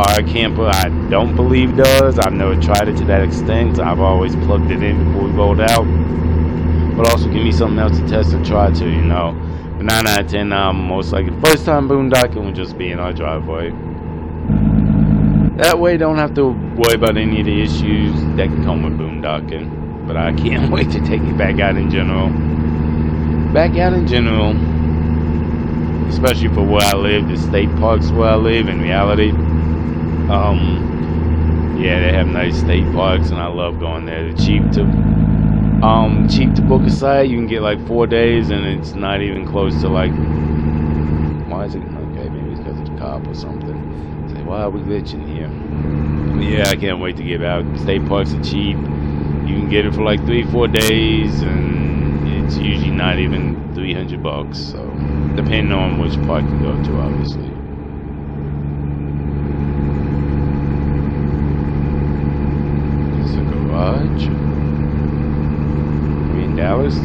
Our camper, I don't believe does. I've never tried it to that extent. I've always plugged it in before we rolled out. But also give me something else to test and try to, you know. But 9 out of 10, most likely the first time boondocking will just be in our driveway. That way, don't have to worry about any of the issues that can come with boondocking. But I can't wait to take it back out in general. Back out in general. Especially for where I live, the state parks where I live, in reality. Yeah, they have nice state parks, and I love going there. They're cheap to book a site. You can get like 4 days, and it's not even close to like. Why is it okay? Maybe it's because of the cop or something. Say, why are we glitching here? But yeah, I can't wait to get out. State parks are cheap. You can get it for like 3-4 days, and it's usually not even $300. So depending on which park you go to, obviously. There's a garage. We in Dallas?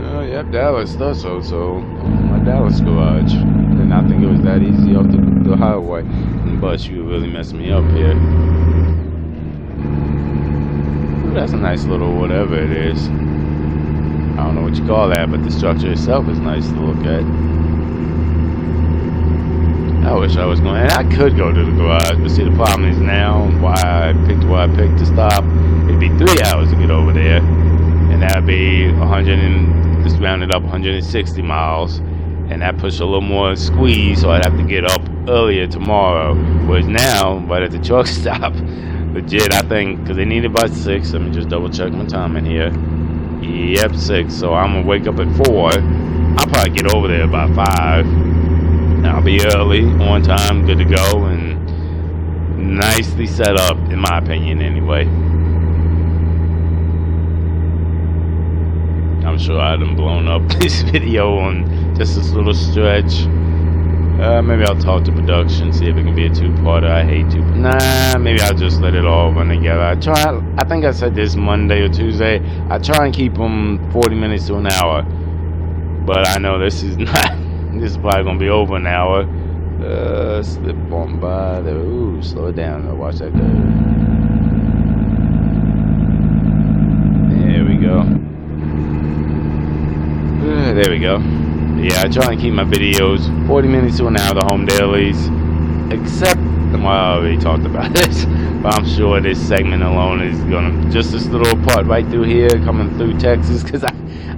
Oh, yep, Dallas does so my Dallas garage. Did not think it was that easy off the highway. And bus, you really messed me up here. Ooh, that's a nice little whatever it is. I don't know what you call that, but the structure itself is nice to look at. I wish I was going, and I could go to the garage, but see the problem is now, why I picked where I picked to stop, it'd be 3 hours to get over there, and that'd be 100 and, just rounded up 160 miles, and that pushed a little more squeeze, so I'd have to get up earlier tomorrow, whereas now, right at the truck stop, legit, I think, because they needed by 6, let me just double check my time in here, yep, 6, so I'm going to wake up at 4, I'll probably get over there by 5, I'll be early, on time, good to go, and nicely set up, in my opinion, anyway. I'm sure I'd have blown up this video on just this little stretch. Maybe I'll talk to production, see if it can be a two-parter. I hate to. Nah, maybe I'll just let it all run together. I think I said this Monday or Tuesday. I try and keep them 40 minutes to an hour. But I know this is not. This is probably gonna be over an hour. Slip on by there. Ooh, slow it down. Though. Watch that go. There we go. There we go. Yeah, I try and keep my videos 40 minutes to an hour, the home dailies. Except, well, I already talked about this, but I'm sure this segment alone is gonna, just this little part right through here, coming through Texas, because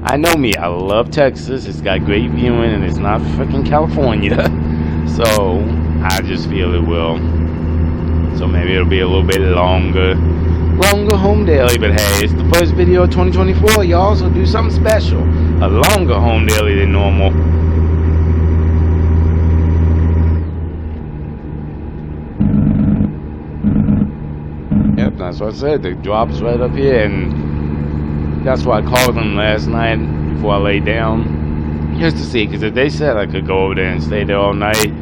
I know me, I love Texas. It's got great viewing, and it's not freaking California. So, I just feel it will. So maybe it'll be a little bit longer home daily, but hey, it's the first video of 2024, y'all, so do something special. A longer home daily than normal. Yep, that's what I said. The drop's right up here, and that's why I called them last night before I laid down. Just to see, because if they said I could go over there and stay there all night,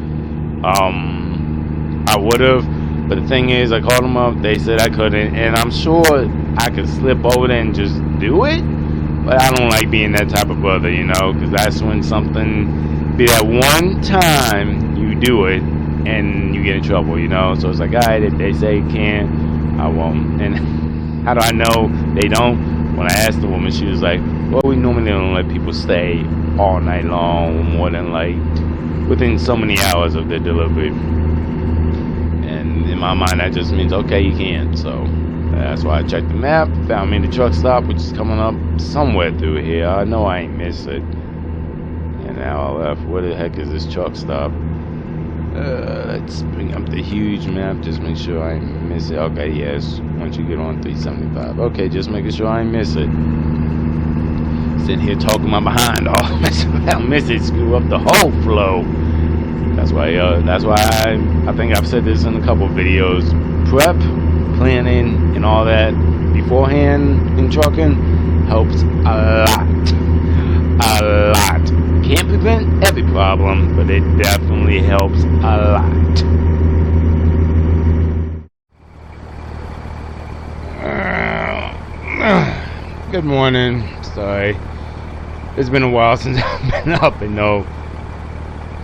I would have. But the thing is, I called them up, they said I couldn't, and I'm sure I could slip over there and just do it. But I don't like being that type of brother, you know, because that's when something, be that one time you do it and you get in trouble, you know. So it's like, alright, if they say you can't, I won't. And how do I know they don't? When I asked the woman, she was like, well, we normally don't let people stay all night long, more than like within so many hours of their delivery. And in my mind, that just means, okay, you can. So that's why I checked the map, found me the truck stop, which is coming up somewhere through here. I know I ain't missed it. And now I left. Where the heck is this truck stop? Let's bring up the huge map, just make sure I ain't miss it. Okay, yes, once you get on 375. Okay, just making sure I ain't miss it. Sitting here talking my behind off. I'll miss it, screw up the whole flow. That's why I think I've said this in a couple of videos. Prep, planning, and all that beforehand in trucking helps a lot. Can't prevent every problem, but it definitely helps a lot. Good morning. Sorry, it's been a while since I've been up at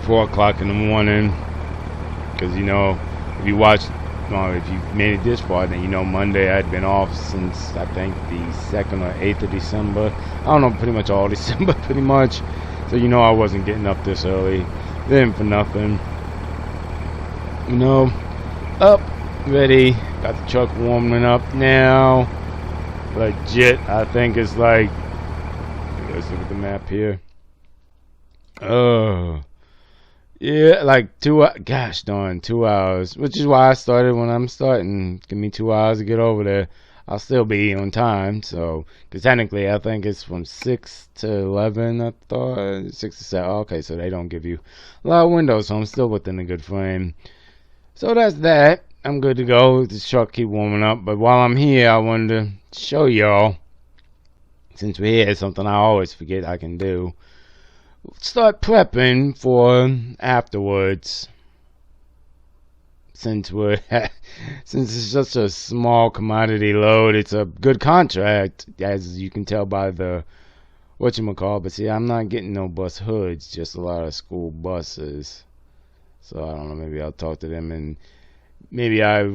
4 o'clock in the morning, because you know, if you watched, if you made it this far, then you know Monday I'd been off since I think the 2nd or 8th of December. I don't know, pretty much all December, pretty much. So you know I wasn't getting up this early. Then for nothing. You know, up, ready, got the truck warming up now. Legit, I think it's like, let's look at the map here. Yeah, like gosh darn, 2 hours. Which is why I started when I'm starting. Give me 2 hours to get over there. I'll still be on time, so, because technically I think it's from 6 to 11, I thought. 6 to 7. Okay, so they don't give you a lot of windows, so I'm still within a good frame. So that's that. I'm good to go. The truck keep warming up. But while I'm here, I wanted to show y'all, since we're here, something I always forget I can do. Start prepping for afterwards. Since we're since it's such a small commodity load, it's a good contract, as you can tell by the whatchamacall. But see, I'm not getting no bus hoods, just a lot of school buses. So I don't know, maybe I'll talk to them and maybe let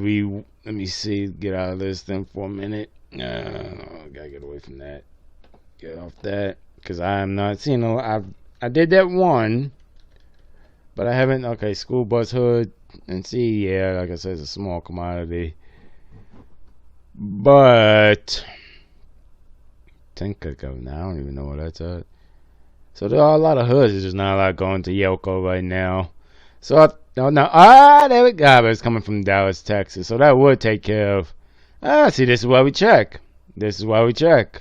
me see, get out of this thing for a minute. Gotta get away from that. Get off that, because I'm not seeing I did that one, but I haven't. Okay, school bus hood, and see, yeah, like I said, it's a small commodity. But think I don't even know where that's at. So there are a lot of hoods. There's just not a lot going to Yelko right now. So there we go. It's coming from Dallas, Texas. So that would take care of. See, this is why we check. This is why we check.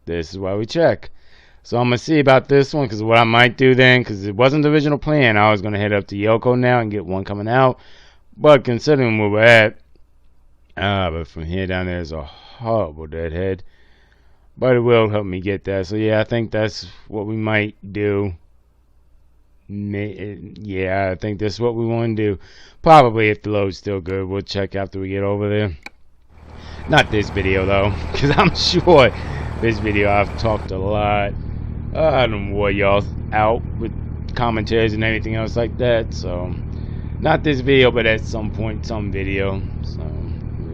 This is why we check. So I'm going to see about this one, because what I might do then, because it wasn't the original plan, I was going to head up to Yoko now and get one coming out. But considering where we're at, but from here down there is a horrible deadhead. But it will help me get that. So yeah, I think that's what we might do. Yeah, I think that's what we want to do. Probably, if the load's still good, we'll check after we get over there. Not this video though, because I'm sure this video I've talked a lot. I don't wore y'all out with commentaries and anything else like that. So not this video, but at some point, some video. So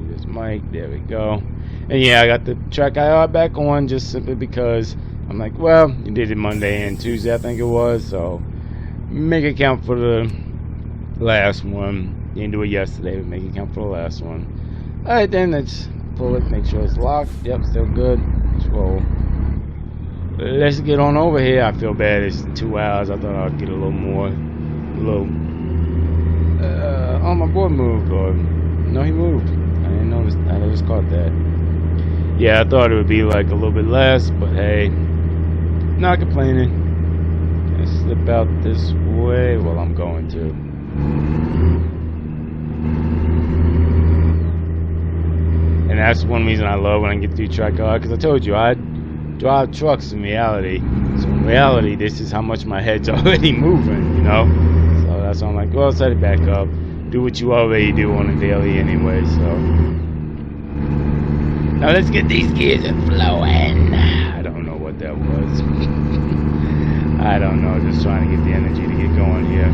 this mic, there we go. And yeah, I got the track IR back on just simply because I'm like, well, you did it Monday and Tuesday, I think it was. So make it count for the last one. You didn't do it yesterday, but make it count for the last one. Alright then, let's pull it, make sure it's locked. Yep, still good. Let's roll. Let's get on over here. I feel bad, it's 2 hours. I thought I'd get a little more. Oh, my boy moved, or no, he moved. I didn't notice. I just caught that. Yeah, I thought it would be like a little bit less, but hey, not complaining. Let's slip out this way. Well, I'm going to. And that's one reason I love when I get through track car, because I told you I drive trucks in reality. So in reality, this is how much my head's already moving, you know? So that's why I'm like, well, set it back up. Do what you already do on a daily anyway, so. Now let's get these gears flowing. I don't know what that was. I don't know, just trying to get the energy to get going here.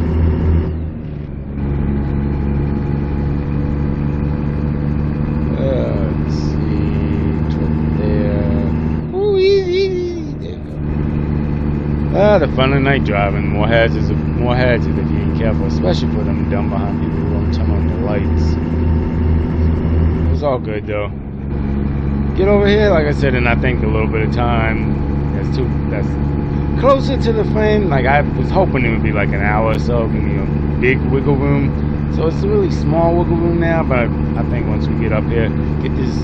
Let's see, truck there. Ooh, easy. There you go. The fun of night driving. More hazards if you ain't careful, especially for them dumb behind people who don't turn on the lights. It's all good though. Get over here, like I said, and I think a little bit of time. That's closer to the frame. Like I was hoping it would be like an hour or so, give me a big wiggle room. So it's a really small wiggle room now, but I think once we get up here, get this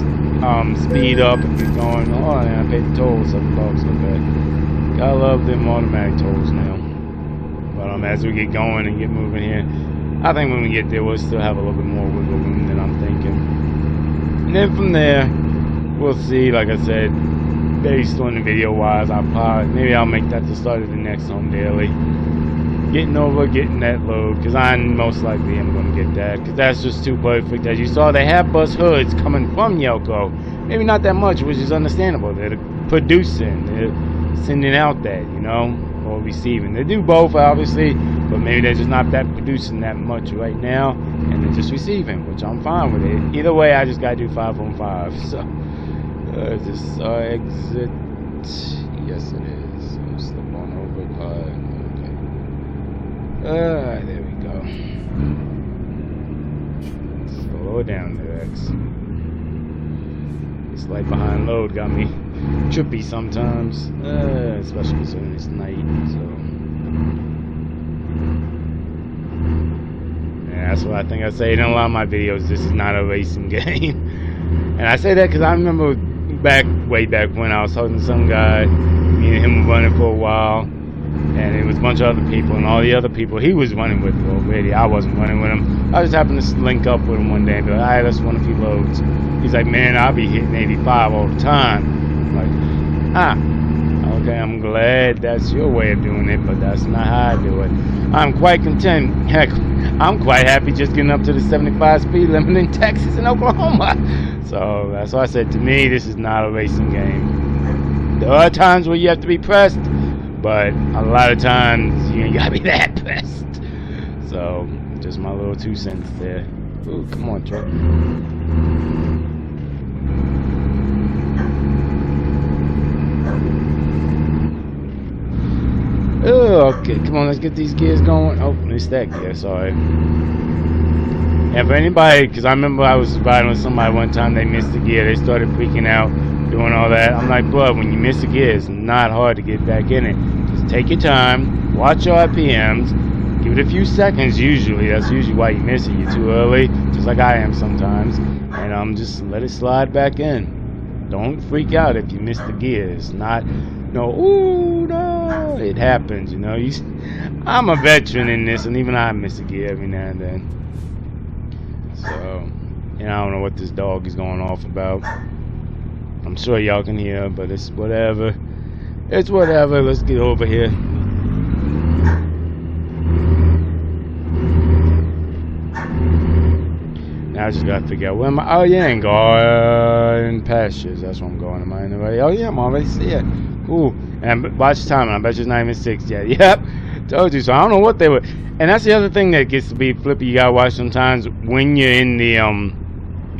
speed up and get going. Oh, and I paid the tolls, $7, okay. Gotta love them automatic tolls now. But as we get going and get moving here, I think when we get there, we'll still have a little bit more wiggle room than I'm thinking. And then from there, we'll see. Like I said, based on the video wise, maybe I'll make that the start of the next home daily. Getting that load, because I most likely am going to get that, because that's just too perfect. As you saw, they have bus hoods coming from Yelko. Maybe not that much, which is understandable. They're producing, they're sending out that, you know, or receiving. They do both, obviously, but maybe they're just not that producing that much right now, and they're just receiving, which I'm fine with it. Either way, I just got to do 5 on 5. So, this exit. Yes, it is. So slip on over. There we go. Slow it down there, X. This light behind load got me trippy sometimes, especially considering it's night, so. that's what I think I say in a lot of my videos. This is not a racing game. And I say that because I remember way back when I was talking to some guy, me and him were running for a while, and it was a bunch of other people, and all the other people he was running with already, I wasn't running with him. I just happened to link up with him one day and be like, alright, let's run a few loads. He's like, man, I'll be hitting 85 all the time. I'm like, okay, I'm glad that's your way of doing it, but that's not how I do it. I'm quite content. Heck, I'm quite happy just getting up to the 75 speed limit in Texas and Oklahoma. So that's why I said, to me, this is not a racing game. There are times where you have to be pressed, but a lot of times you ain't gotta be that pressed. So just my little 2 cents there. Ooh, come on, truck. Oh, okay, come on, let's get these gears going. Oh, missed that gear, sorry. Yeah, for anybody, because I remember I was riding with somebody one time, they missed the gear, they started freaking out, doing all that. I'm like, bro, when you miss a gear, it's not hard to get back in it. Just take your time, watch your RPMs, give it a few seconds usually. That's usually why you miss it. You're too early, just like I am sometimes. And just let it slide back in. Don't freak out if you miss the gears. Not, no, ooh, no. It happens, you know. I'm a veteran in this, and even I miss a gear every now and then. So, I don't know what this dog is going off about. I'm sure y'all can hear, but it's whatever. It's whatever. Let's get over here. Now I just gotta figure out where am I? Oh yeah, in Garden Pastures. That's where I'm going. Am I in the right? Oh yeah, I'm already see it. Cool. And watch the time, and I bet you it's not even 6 yet. Yep. Told you so. I don't know what they were. And that's the other thing that gets to be flippy. You gotta watch sometimes when you're in the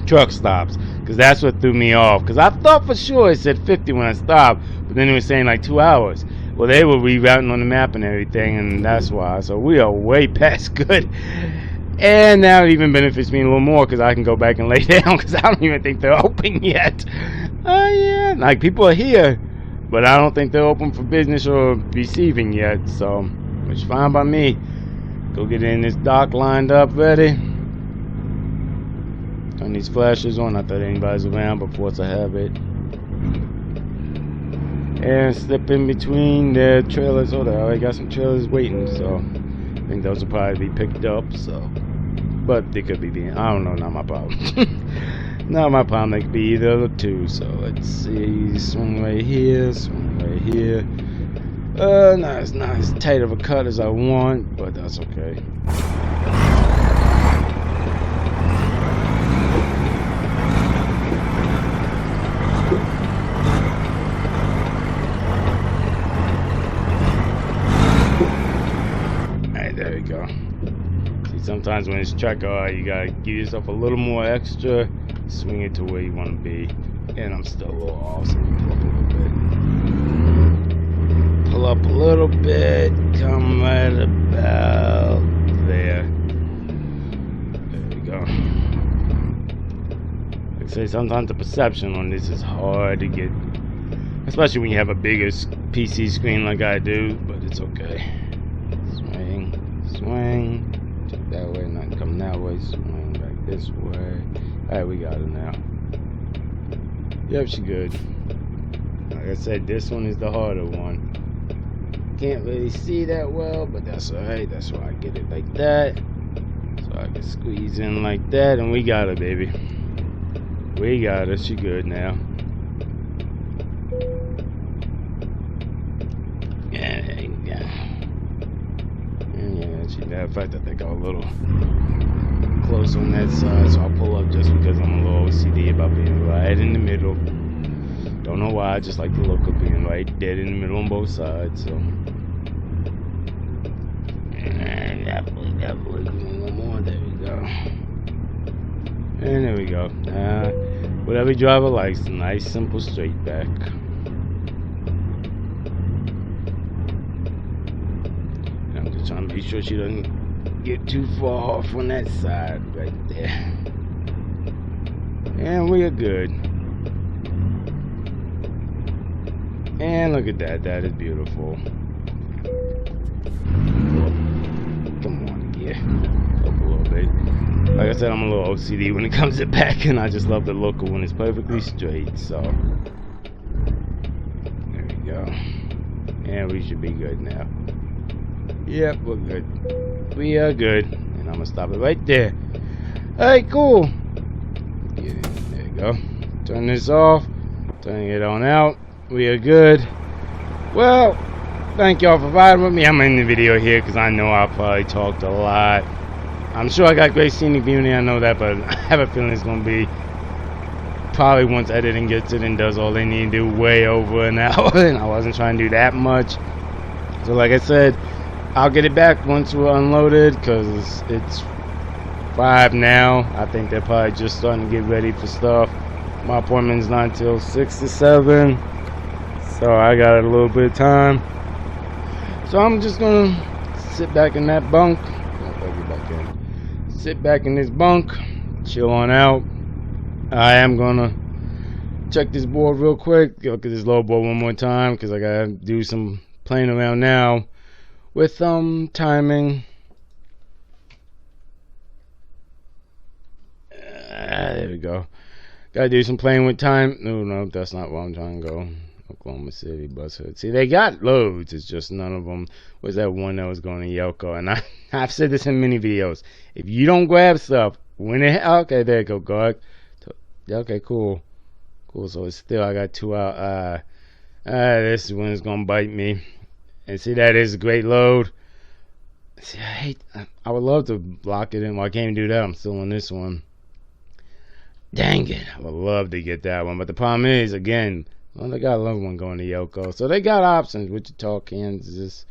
truck stops, because that's what threw me off. Because I thought for sure it said 50 when I stopped, but then it was saying like 2 hours. Well, they were rerouting on the map and everything, and that's why. So we are way past good. And now it even benefits me a little more because I can go back and lay down because I don't even think they're open yet. Oh yeah, like people are here, but I don't think they're open for business or receiving yet. So, which is fine by me. Go get in this dock lined up, ready. Turn these flashes on. Not that anybody's around, but force a habit. And slip in between the trailers. Oh, I already got some trailers waiting, so I think those will probably be picked up. So, but they could be being. I don't know. Not my problem. Not my problem. They could be either of the two. So let's see. Swing right here. Swing right here. No, it's not as tight of a cut as I want, but that's okay. Alright, there we go. See, sometimes when it's track car, you gotta give yourself a little more extra, swing it to where you want to be. And I'm still a little off, so pull up a little bit, come right about there. There we go. Like I say, sometimes the perception on this is hard to get, especially when you have a bigger PC screen like I do, but it's okay. Swing, swing, take that way, not come that way, swing back this way. Alright, we got it now. Yep, she good. Like I said, this one is the harder one. Can't really see that well, but that's alright. That's why I get it like that, so I can squeeze in like that, and we got her, baby. We got her. She good now. Yeah. She, matter of fact, I think I'm a little close on that side, so I'll pull up just because I'm a little OCD about being right in the middle. Don't know why, I just like the look of being right dead in the middle on both sides. So and definitely one more. There we go. And there we go. What every driver likes, a nice simple straight back. And I'm just trying to be sure she doesn't get too far off on that side right there. And we are good. And look at that, that is beautiful. Come on, gear. Up a little bit. Like I said, I'm a little OCD when it comes to backing. I just love the look of when it's perfectly straight. So there we go. And we should be good now. Yep, we're good. We are good. And I'm gonna stop it right there. Alright, cool. Get it. There you go. Turn this off. Turning it on out. We are good. Well, thank y'all for riding with me. I'm in the video here because I know I probably talked a lot. I'm sure I got great scenic viewing, I know that, but I have a feeling it's going to be probably once editing gets it and does all they need to do way over an hour, and I wasn't trying to do that much. So like I said, I'll get it back once we're unloaded because it's 5 now. I think they're probably just starting to get ready for stuff. My appointment's not until 6 to 7, so I got a little bit of time. So I'm just going to sit back in that bunk. Sit back in this bunk, chill on out. I am gonna check this board real quick, look at this low board one more time because I gotta do some playing around now with timing. There we go. Gotta do some playing with time. No, that's not where I'm trying to go. Oklahoma City, Buzzard. See, they got loads. It's just none of them was that one that was going to Yelko. And I've said this in many videos. If you don't grab stuff, when it okay, there you go, God. Okay, cool. So it's still I got 2 out. This one is gonna bite me. And see, that is a great load. See, I would love to block it in. Well, I can't do that. I'm still on this one. Dang it! I would love to get that one, but the problem is, again. Well, they got another one going to Yoko. So they got options. Wichita, Kansas.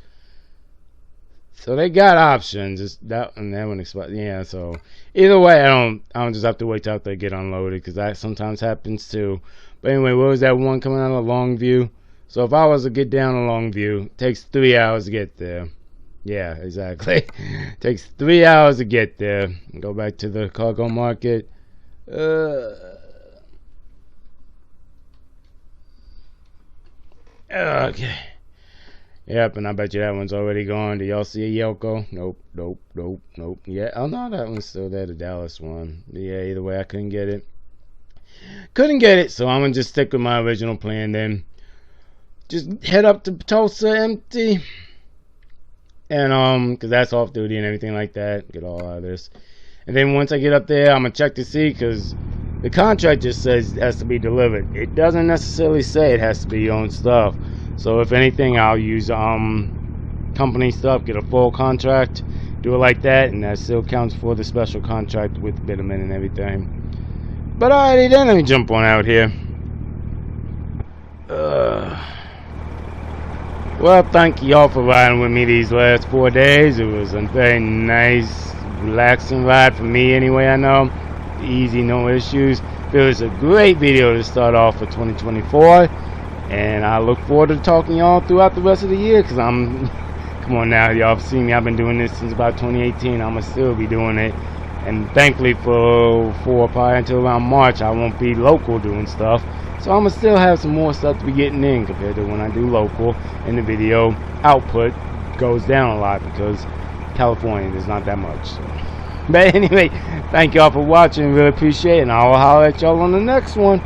So they got options. It's that and that one expired. Yeah, so either way, I don't just have to wait till they get unloaded because that sometimes happens too. But anyway, what was that one coming out of Longview? So if I was to get down to Longview, it takes 3 hours to get there. Yeah, exactly. It takes 3 hours to get there. Go back to the cargo market. Okay. Yep, and I bet you that one's already gone. Do y'all see a Yelko? Nope. Yeah, oh no, that one's still there, the Dallas one. Yeah, either way, I couldn't get it. So I'm gonna just stick with my original plan then. Just head up to Tulsa empty. And because that's off duty and everything like that. Get all out of this. And then once I get up there, I'm gonna check to see because the contract just says it has to be delivered. It doesn't necessarily say it has to be your own stuff. So if anything, I'll use company stuff, get a full contract, do it like that, and that still counts for the special contract with Bitterman and everything. But alrighty then, let me jump on out here. Well, thank you all for riding with me these last 4 days. It was a very nice, relaxing ride for me anyway, I know. Easy, no issues. It was a great video to start off for 2024. And I look forward to talking to y'all throughout the rest of the year because come on now, y'all have seen me. I've been doing this since about 2018. I'm going to still be doing it. And thankfully for probably until around March, I won't be local doing stuff. So I'm going to still have some more stuff to be getting in compared to when I do local. And the video output goes down a lot because California, there's not that much. So. But anyway, thank y'all for watching. Really appreciate it. And I'll holler at y'all on the next one.